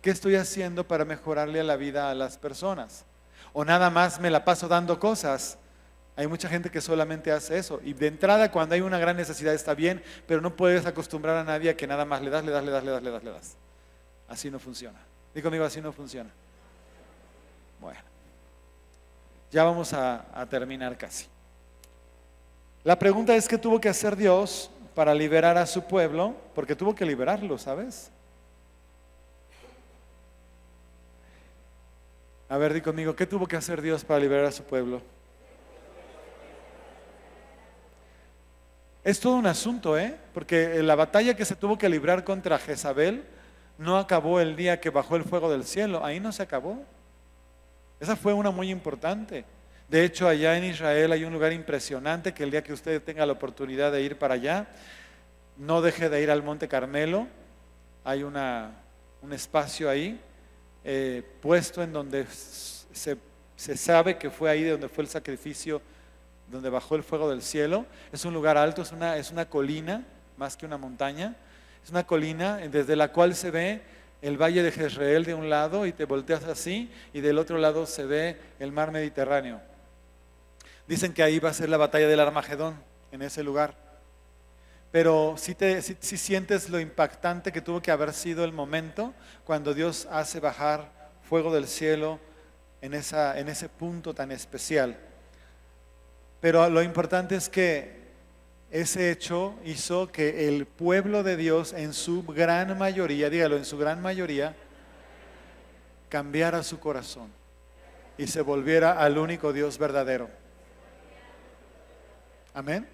¿Qué estoy haciendo para mejorarle la vida a las personas? O nada más me la paso dando cosas. Hay mucha gente que solamente hace eso. Y de entrada, cuando hay una gran necesidad está bien, pero no puedes acostumbrar a nadie a que nada más le das. Así no funciona. Dí conmigo, así no funciona. Bueno, ya vamos a terminar casi. La pregunta es: ¿qué tuvo que hacer Dios para liberar a su pueblo? Porque tuvo que liberarlo, ¿sabes? A ver, di conmigo, ¿qué tuvo que hacer Dios para liberar a su pueblo? Es todo un asunto, porque la batalla que se tuvo que librar contra Jezabel no acabó el día que bajó el fuego del cielo. Ahí no se acabó. Esa fue una muy importante. De hecho, allá en Israel hay un lugar impresionante que el día que usted tenga la oportunidad de ir para allá, no deje de ir al Monte Carmelo. Hay un espacio ahí puesto en donde se sabe que fue ahí de donde fue el sacrificio donde bajó el fuego del cielo. Es un lugar alto, es una colina, más que una montaña. Es una colina desde la cual se ve el valle de Jezreel de un lado y te volteas así, y del otro lado se ve el mar Mediterráneo. Dicen que ahí va a ser la batalla del Armagedón, en ese lugar. Pero si sientes lo impactante que tuvo que haber sido el momento cuando Dios hace bajar fuego del cielo en ese punto tan especial. Pero lo importante es que ese hecho hizo que el pueblo de Dios en su gran mayoría, dígalo, en su gran mayoría, cambiara su corazón y se volviera al único Dios verdadero. Amén.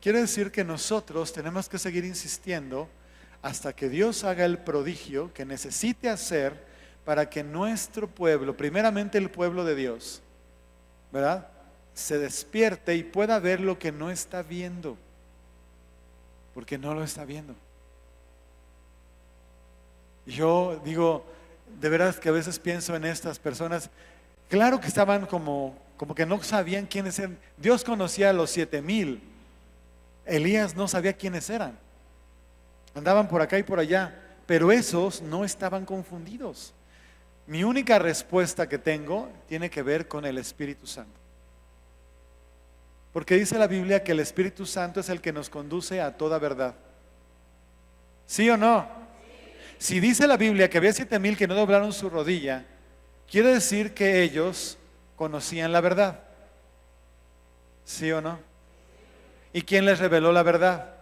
Quiere decir que nosotros tenemos que seguir insistiendo hasta que Dios haga el prodigio que necesite hacer para que nuestro pueblo, primeramente el pueblo de Dios, ¿verdad?, se despierte y pueda ver lo que no está viendo, porque no lo está viendo. Yo digo, de veras que a veces pienso en estas personas, claro que estaban como que no sabían quiénes eran. Dios conocía a los 7,000, Elías no sabía quiénes eran, andaban por acá y por allá, pero esos no estaban confundidos. Mi única respuesta que tengo tiene que ver con el Espíritu Santo. Porque dice la Biblia que el Espíritu Santo es el que nos conduce a toda verdad. ¿Sí o no? Si dice la Biblia que había 7,000 que no doblaron su rodilla, quiere decir que ellos conocían la verdad. ¿Sí o no? ¿Y quién les reveló la verdad?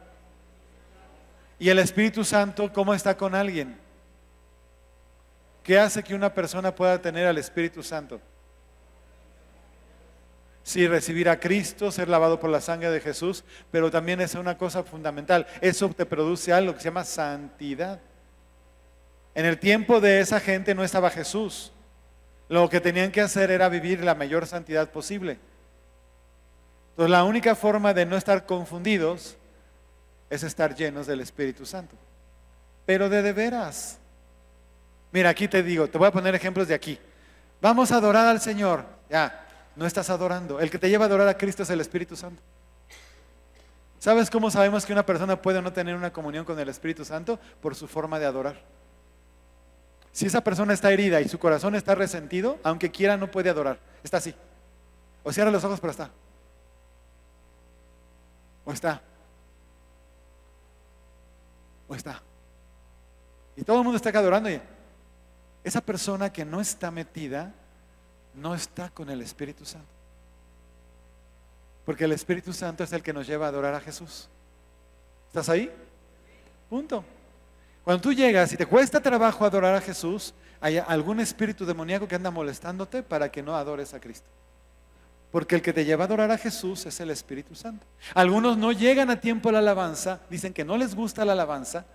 ¿Y el Espíritu Santo cómo está con alguien? ¿Qué hace que una persona pueda tener al Espíritu Santo? Sí, recibir a Cristo, ser lavado por la sangre de Jesús, pero también es una cosa fundamental. Eso te produce algo que se llama santidad. En el tiempo de esa gente no estaba Jesús. Lo que tenían que hacer era vivir la mayor santidad posible. Entonces la única forma de no estar confundidos es estar llenos del Espíritu Santo. Pero de veras. Mira, aquí te digo, te voy a poner ejemplos de aquí. Vamos a adorar al Señor. Ya. No estás adorando. El que te lleva a adorar a Cristo es el Espíritu Santo. ¿Sabes cómo sabemos que una persona puede no tener una comunión con el Espíritu Santo? Por su forma de adorar. Si esa persona está herida y su corazón está resentido, aunque quiera no puede adorar. Está así. O cierra los ojos, pero está. O está. O está. Y todo el mundo está acá adorando. Y esa persona que no está metida no está con el Espíritu Santo. Porque el Espíritu Santo es el que nos lleva a adorar a Jesús. ¿Estás ahí? Punto. Cuando tú llegas y te cuesta trabajo adorar a Jesús, hay algún espíritu demoníaco que anda molestándote para que no adores a Cristo. Porque el que te lleva a adorar a Jesús es el Espíritu Santo. Algunos no llegan a tiempo a la alabanza, dicen que no les gusta la alabanza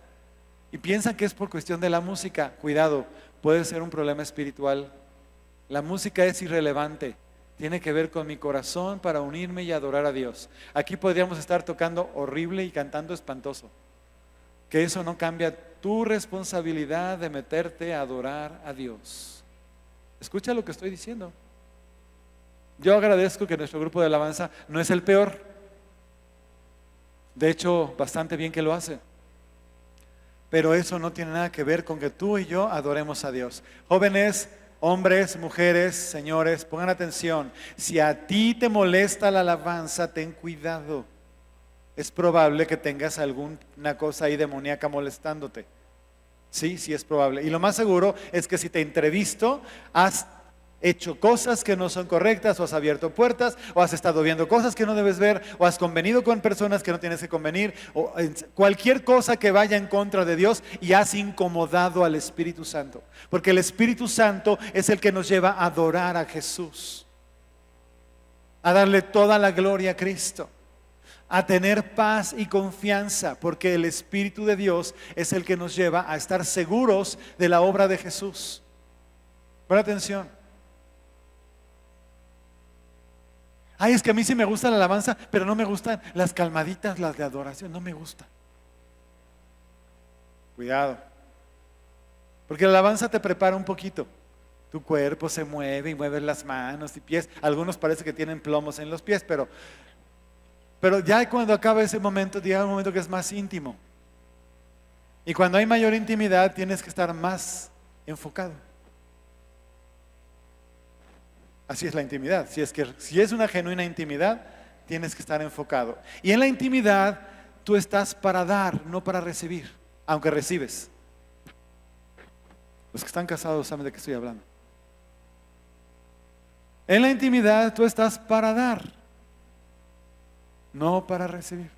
y piensan que es por cuestión de la música. Cuidado, puede ser un problema espiritual. La música es irrelevante, tiene que ver con mi corazón para unirme y adorar a Dios. Aquí podríamos estar tocando horrible y cantando espantoso. Que eso no cambia tu responsabilidad de meterte a adorar a Dios. Escucha lo que estoy diciendo. Yo agradezco que nuestro grupo de alabanza no es el peor. De hecho, bastante bien que lo hace. Pero eso no tiene nada que ver con que tú y yo adoremos a Dios. Jóvenes, hombres, mujeres, señores, pongan atención. Si a ti te molesta la alabanza, ten cuidado. Es probable que tengas alguna cosa ahí demoníaca molestándote. Sí, sí es probable. Y lo más seguro es que si te entrevisto, has hecho cosas que no son correctas, o has abierto puertas, o has estado viendo cosas que no debes ver, o has convenido con personas que no tienes que convenir, o cualquier cosa que vaya en contra de Dios, y has incomodado al Espíritu Santo. Porque el Espíritu Santo es el que nos lleva a adorar a Jesús, a darle toda la gloria a Cristo, a tener paz y confianza, porque el Espíritu de Dios es el que nos lleva a estar seguros de la obra de Jesús. Pon atención. Ay, es que a mí sí me gusta la alabanza, pero no me gustan las calmaditas, las de adoración, no me gusta. Cuidado. Porque la alabanza te prepara un poquito. Tu cuerpo se mueve y mueves las manos y pies. Algunos parece que tienen plomos en los pies, pero ya cuando acaba ese momento, llega un momento que es más íntimo. Y cuando hay mayor intimidad, tienes que estar más enfocado. Así es la intimidad. Si es una genuina intimidad, tienes que estar enfocado. Y en la intimidad, tú estás para dar, no para recibir, aunque recibes. Los que están casados saben de qué estoy hablando. En la intimidad, tú estás para dar, no para recibir.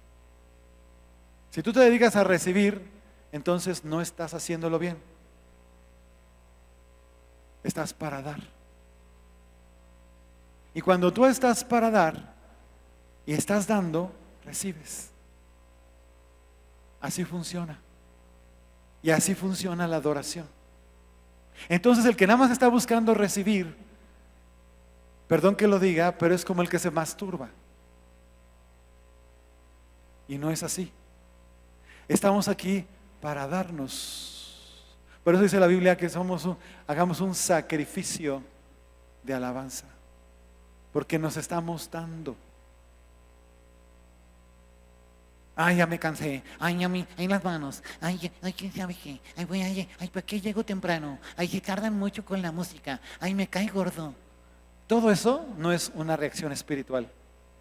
Si tú te dedicas a recibir, entonces no estás haciéndolo bien. Estás para dar. Y cuando tú estás para dar y estás dando, recibes. Así funciona. Y así funciona la adoración. Entonces el que nada más está buscando recibir, perdón que lo diga, pero es como el que se masturba. Y no es así. Estamos aquí para darnos. Por eso dice la Biblia que hagamos un sacrificio de alabanza. Porque nos estamos dando. Ay, ya me cansé. Ay, a mí, ay, las manos. Ay, quién sabe qué. Ay, ¿para qué llego temprano? Ay, se tardan mucho con la música. Ay, me cae gordo. Todo eso no es una reacción espiritual,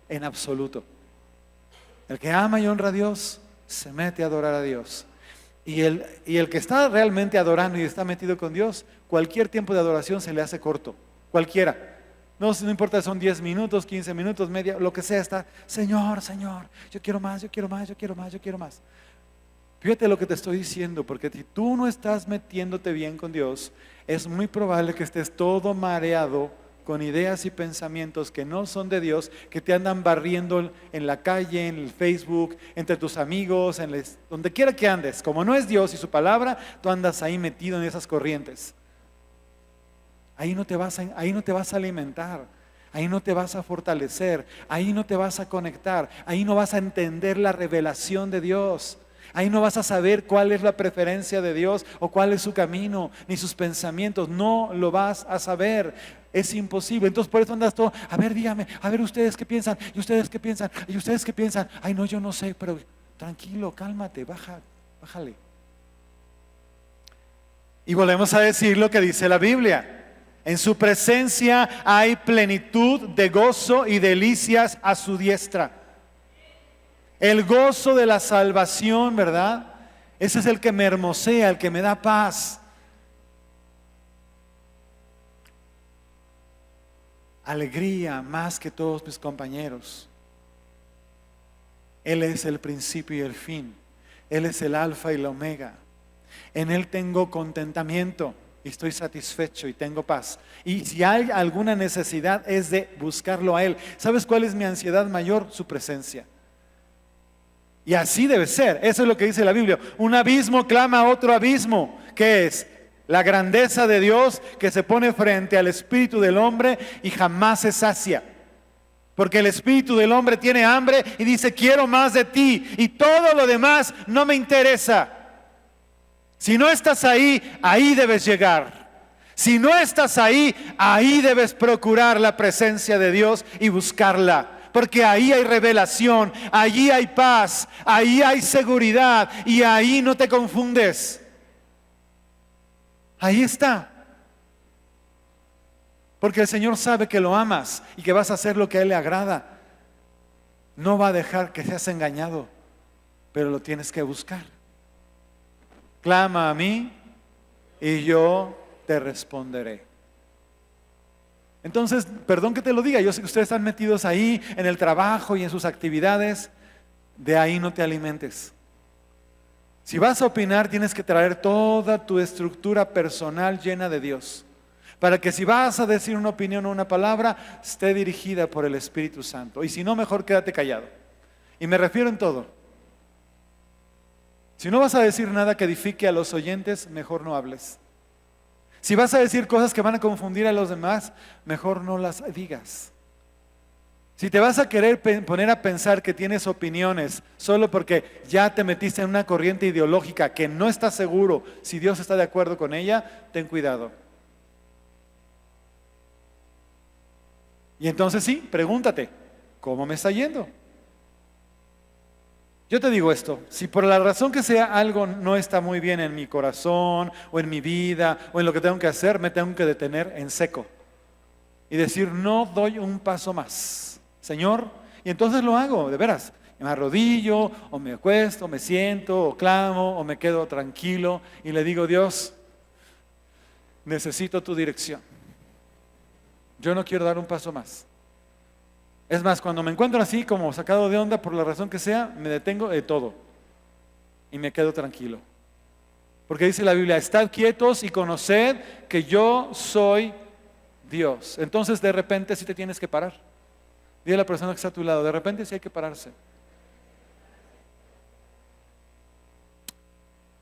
en absoluto. El que ama y honra a Dios, se mete a adorar a Dios. Y el que está realmente adorando y está metido con Dios, cualquier tiempo de adoración se le hace corto. Cualquiera. No importa si son 10 minutos, 15 minutos, media, lo que sea, está, Señor, yo quiero más, yo quiero más, yo quiero más, yo quiero más. Fíjate lo que te estoy diciendo, porque si tú no estás metiéndote bien con Dios, es muy probable que estés todo mareado con ideas y pensamientos que no son de Dios, que te andan barriendo en la calle, en el Facebook, entre tus amigos, donde quiera que andes. Como no es Dios y su palabra, tú andas ahí metido en esas corrientes. Ahí no te vas a alimentar, ahí no te vas a fortalecer, ahí no te vas a conectar, ahí no vas a entender la revelación de Dios, ahí no vas a saber cuál es la preferencia de Dios o cuál es su camino, ni sus pensamientos, no lo vas a saber, es imposible. Entonces por eso andas todo, a ver, dígame, a ver ustedes qué piensan, y ustedes qué piensan, y ustedes qué piensan, ay no, yo no sé, pero tranquilo, cálmate, bájale. Y volvemos a decir lo que dice la Biblia. En su presencia hay plenitud de gozo y delicias a su diestra. El gozo de la salvación, ¿verdad? Ese es el que me hermosea, el que me da paz. Alegría más que todos mis compañeros. Él es el principio y el fin. Él es el alfa y la omega. En Él tengo contentamiento. Y estoy satisfecho y tengo paz. Y si hay alguna necesidad es de buscarlo a Él. ¿Sabes cuál es mi ansiedad mayor? Su presencia. Y así debe ser. Eso es lo que dice la Biblia. Un abismo clama a otro abismo. ¿Qué es? La grandeza de Dios que se pone frente al espíritu del hombre y jamás se sacia. Porque el espíritu del hombre tiene hambre y dice, quiero más de ti. Y todo lo demás no me interesa. Si no estás ahí, ahí debes llegar. Si no estás ahí, ahí debes procurar la presencia de Dios y buscarla. Porque ahí hay revelación, allí hay paz, ahí hay seguridad y ahí no te confundes. Ahí está. Porque el Señor sabe que lo amas y que vas a hacer lo que a Él le agrada. No va a dejar que seas engañado, pero lo tienes que buscar. Clama a mí y yo te responderé. Entonces, perdón que te lo diga, yo sé que ustedes están metidos ahí en el trabajo y en sus actividades, de ahí no te alimentes. Si vas a opinar, tienes que traer toda tu estructura personal llena de Dios, para que si vas a decir una opinión o una palabra, esté dirigida por el Espíritu Santo. Y si no, mejor quédate callado. Y me refiero en todo. Si no vas a decir nada que edifique a los oyentes, mejor no hables. Si vas a decir cosas que van a confundir a los demás, mejor no las digas. Si te vas a querer poner a pensar que tienes opiniones solo porque ya te metiste en una corriente ideológica que no estás seguro si Dios está de acuerdo con ella, ten cuidado. Y entonces sí, pregúntate, ¿cómo me está yendo? Yo te digo esto, si por la razón que sea algo no está muy bien en mi corazón o en mi vida o en lo que tengo que hacer, me tengo que detener en seco y decir, no doy un paso más, Señor, y entonces lo hago, de veras. Me arrodillo, o me acuesto, o me siento, o clamo, o me quedo tranquilo y le digo, Dios, necesito tu dirección. Yo no quiero dar un paso más. Es más, cuando me encuentro así como sacado de onda por la razón que sea, me detengo de todo y me quedo tranquilo. Porque dice la Biblia, estad quietos y conoced que yo soy Dios. Entonces de repente sí te tienes que parar. Dile a la persona que está a tu lado, de repente sí hay que pararse.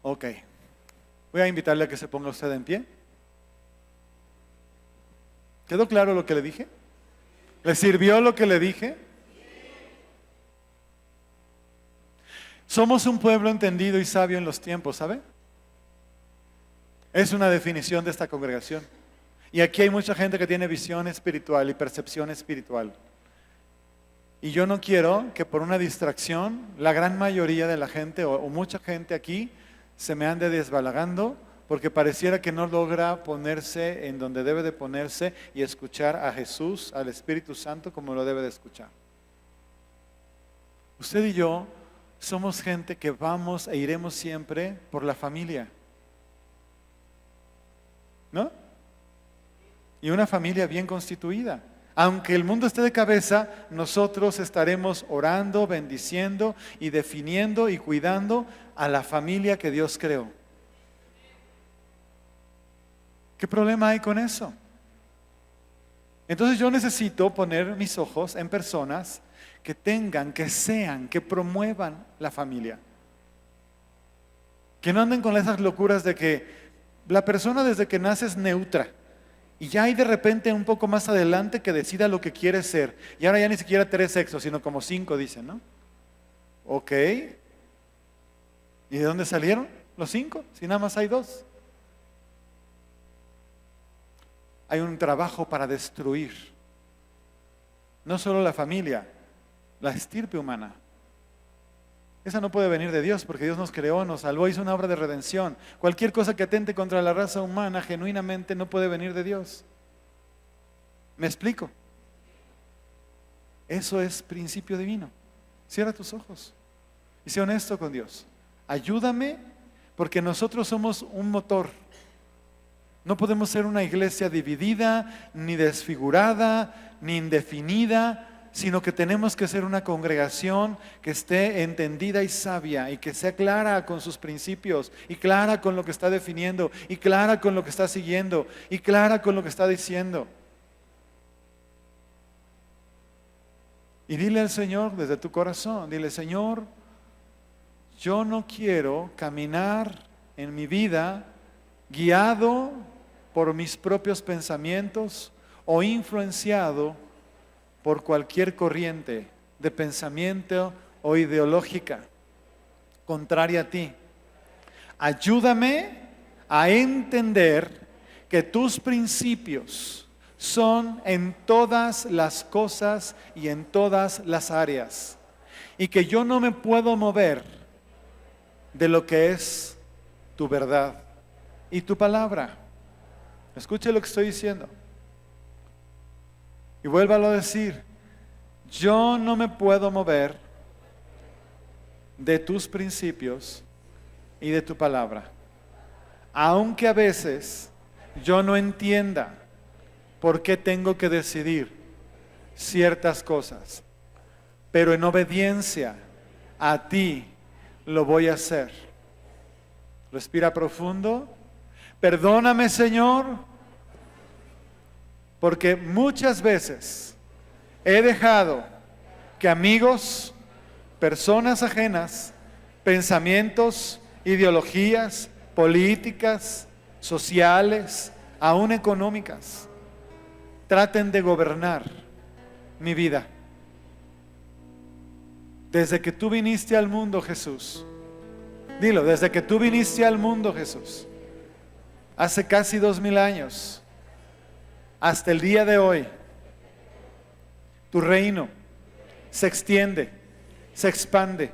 Ok, voy a invitarle a que se ponga usted en pie. ¿Quedó claro lo que le dije? ¿Le sirvió lo que le dije? Somos un pueblo entendido y sabio en los tiempos, ¿sabe? Es una definición de esta congregación. Y aquí hay mucha gente que tiene visión espiritual y percepción espiritual. Y yo no quiero que por una distracción la gran mayoría de la gente o mucha gente aquí se me ande desbalagando porque pareciera que no logra ponerse en donde debe de ponerse y escuchar a Jesús, al Espíritu Santo como lo debe de escuchar. Usted y yo somos gente que vamos e iremos siempre por la familia, ¿no? Y una familia bien constituida. Aunque el mundo esté de cabeza, nosotros estaremos orando, bendiciendo y definiendo y cuidando a la familia que Dios creó. ¿Qué problema hay con eso? Entonces yo necesito poner mis ojos en personas que tengan, que sean, que promuevan la familia. Que no anden con esas locuras de que la persona desde que nace es neutra. Y ya hay de repente un poco más adelante que decida lo que quiere ser. Y ahora ya ni siquiera 3 sexos, sino como 5 dicen, ¿no? Ok. ¿Y de dónde salieron los 5? Si nada más hay 2. Hay un trabajo para destruir. No solo la familia, la estirpe humana. Esa no puede venir de Dios porque Dios nos creó, nos salvó, hizo una obra de redención. Cualquier cosa que atente contra la raza humana genuinamente no puede venir de Dios. ¿Me explico? Eso es principio divino. Cierra tus ojos y sé honesto con Dios. Ayúdame porque nosotros somos un motor. No podemos ser una iglesia dividida, ni desfigurada, ni indefinida, sino que tenemos que ser una congregación que esté entendida y sabia y que sea clara con sus principios y clara con lo que está definiendo y clara con lo que está siguiendo y clara con lo que está diciendo. Y dile al Señor desde tu corazón, dile, Señor, yo no quiero caminar en mi vida guiado por mis propios pensamientos o influenciado por cualquier corriente de pensamiento o ideológica contraria a ti. Ayúdame a entender que tus principios son en todas las cosas y en todas las áreas, y que yo no me puedo mover de lo que es tu verdad y tu palabra. Escuche lo que estoy diciendo. Y vuélvalo a decir, yo no me puedo mover de tus principios y de tu palabra, aunque a veces yo no entienda por qué tengo que decidir ciertas cosas, pero en obediencia a ti lo voy a hacer. Respira profundo. Perdóname, Señor, porque muchas veces he dejado que amigos, personas ajenas, pensamientos, ideologías, políticas, sociales, aún económicas, traten de gobernar mi vida. Desde que tú viniste al mundo, Jesús, dilo, desde que tú viniste al mundo, Jesús, hace casi 2000 años, hasta el día de hoy, tu reino se extiende, se expande.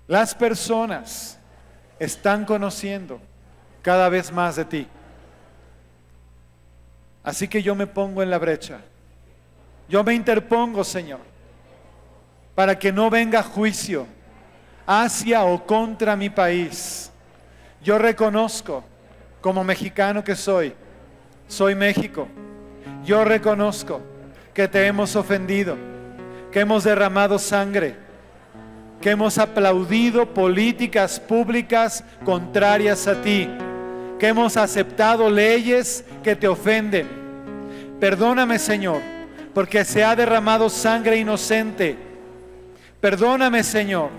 Las personas están conociendo cada vez más de ti. Así que yo me pongo en la brecha. Yo me interpongo, Señor, para que no venga juicio hacia o contra mi país. Yo reconozco, como mexicano que soy México. Yo reconozco que te hemos ofendido, que hemos derramado sangre, que hemos aplaudido políticas públicas contrarias a ti, que hemos aceptado leyes que te ofenden. Perdóname, Señor, porque se ha derramado sangre inocente. Perdóname, Señor,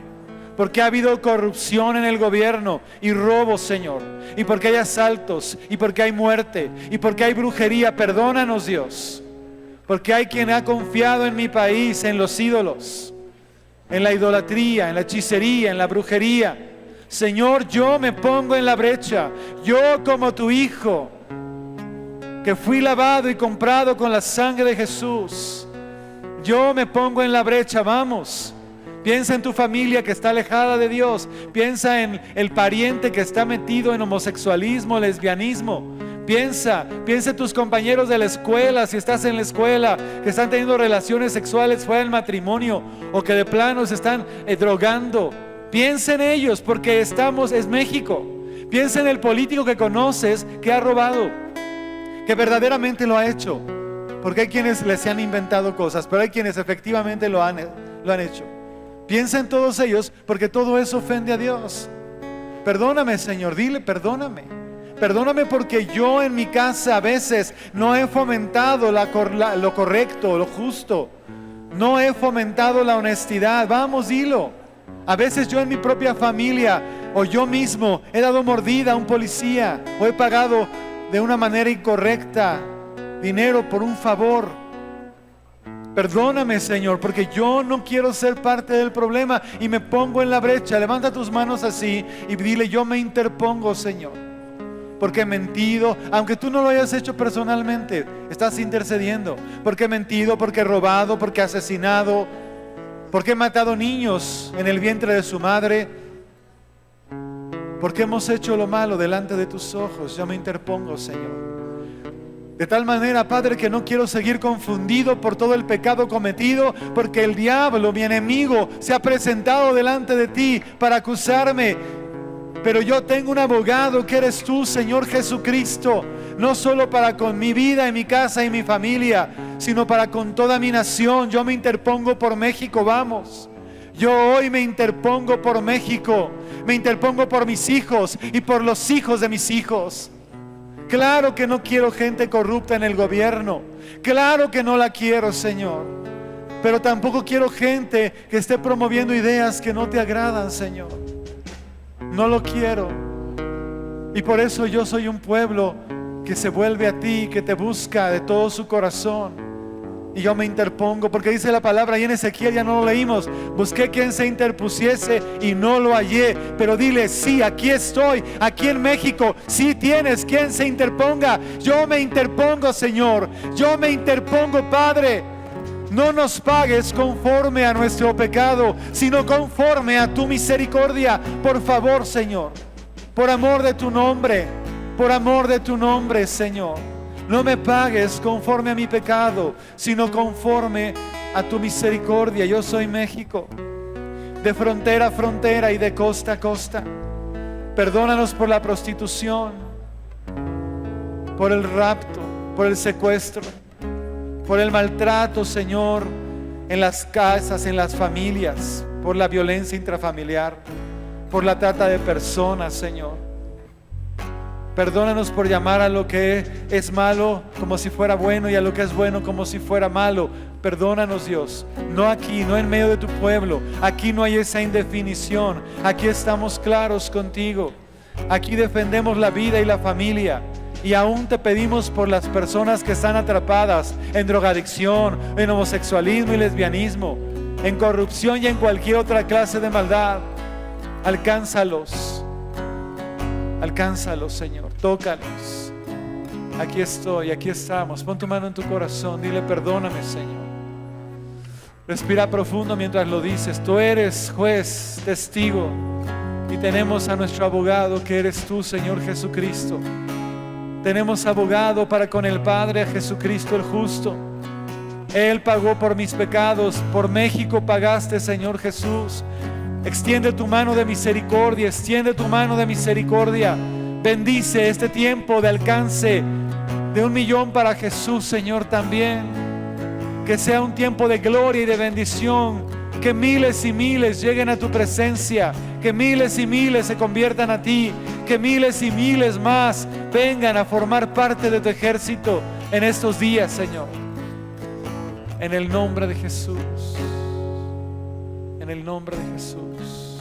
porque ha habido corrupción en el gobierno y robo, Señor, y porque hay asaltos, y porque hay muerte, y porque hay brujería. Perdónanos, Dios, porque hay quien ha confiado en mi país, en los ídolos, en la idolatría, en la hechicería, en la brujería. Señor, yo me pongo en la brecha. Yo, como tu hijo, que fui lavado y comprado con la sangre de Jesús, yo me pongo en la brecha. Vamos, piensa en tu familia que está alejada de Dios. Piensa en el pariente que está metido en homosexualismo, lesbianismo. Piensa en tus compañeros de la escuela, si estás en la escuela, que están teniendo relaciones sexuales fuera del matrimonio, o que de plano se están drogando. Piensa en ellos, porque es México. Piensa en el político que conoces que ha robado, que verdaderamente lo ha hecho, porque hay quienes les han inventado cosas, pero hay quienes efectivamente lo han hecho. Piensa en todos ellos, porque todo eso ofende a Dios. Perdóname, Señor, dile perdóname. Perdóname porque yo en mi casa a veces no he fomentado lo correcto, lo justo. No he fomentado la honestidad. Vamos, dilo. A veces yo en mi propia familia o yo mismo he dado mordida a un policía, o he pagado de una manera incorrecta dinero por un favor. Perdóname, Señor, porque yo no quiero ser parte del problema y me pongo en la brecha. Levanta tus manos así y dile: yo me interpongo, Señor, porque he mentido, aunque tú no lo hayas hecho personalmente, estás intercediendo. Porque he mentido, porque he robado, porque he asesinado, porque he matado niños en el vientre de su madre, porque hemos hecho lo malo delante de tus ojos. Yo me interpongo, Señor. De tal manera, Padre, que no quiero seguir confundido por todo el pecado cometido, porque el diablo, mi enemigo, se ha presentado delante de ti para acusarme. Pero yo tengo un abogado que eres tú, Señor Jesucristo, no solo para con mi vida y mi casa y mi familia, sino para con toda mi nación. Yo me interpongo por México, vamos. Yo hoy me interpongo por México, me interpongo por mis hijos y por los hijos de mis hijos. Claro que no quiero gente corrupta en el gobierno, claro que no la quiero, Señor, pero tampoco quiero gente que esté promoviendo ideas que no te agradan, Señor. No lo quiero. Y por eso yo soy un pueblo que se vuelve a ti, que te busca de todo su corazón. Y yo me interpongo, porque dice la palabra, y en Ezequiel ya no lo leímos: busqué quien se interpusiese y no lo hallé. Pero dile: sí, aquí estoy, aquí en México, sí tienes quien se interponga. Yo me interpongo, Señor, yo me interpongo, Padre. No nos pagues conforme a nuestro pecado, sino conforme a tu misericordia. Por favor, Señor, por amor de tu nombre, por amor de tu nombre, Señor, no me pagues conforme a mi pecado, sino conforme a tu misericordia. Yo soy México, de frontera a frontera y de costa a costa. Perdónanos por la prostitución, por el rapto, por el secuestro, por el maltrato, Señor, en las casas, en las familias, por la violencia intrafamiliar, por la trata de personas, Señor. Perdónanos por llamar a lo que es malo como si fuera bueno, y a lo que es bueno como si fuera malo. Perdónanos, Dios. No aquí, no en medio de tu pueblo. Aquí no hay esa indefinición. Aquí estamos claros contigo. Aquí defendemos la vida y la familia. Y aún te pedimos por las personas que están atrapadas en drogadicción, en homosexualismo y lesbianismo, en corrupción y en cualquier otra clase de maldad. Alcánzalos, Señor, tócalos. aquí estoy, aquí estamos. Pon tu mano en tu corazón, dile perdóname, Señor. Respira profundo mientras lo dices. Tú eres juez, testigo, y tenemos a nuestro abogado que eres tú, Señor Jesucristo. Tenemos abogado para con el Padre, a Jesucristo el justo. Él pagó por mis pecados, por México pagaste, Señor Jesús. Extiende tu mano de misericordia, extiende tu mano de misericordia. Bendice este tiempo de alcance de 1 millón para Jesús, Señor, también. Que sea un tiempo de gloria y de bendición. Que miles y miles lleguen a tu presencia. Que miles y miles se conviertan a ti. Que miles y miles más vengan a formar parte de tu ejército en estos días, Señor. En el nombre de Jesús. En el nombre de Jesús.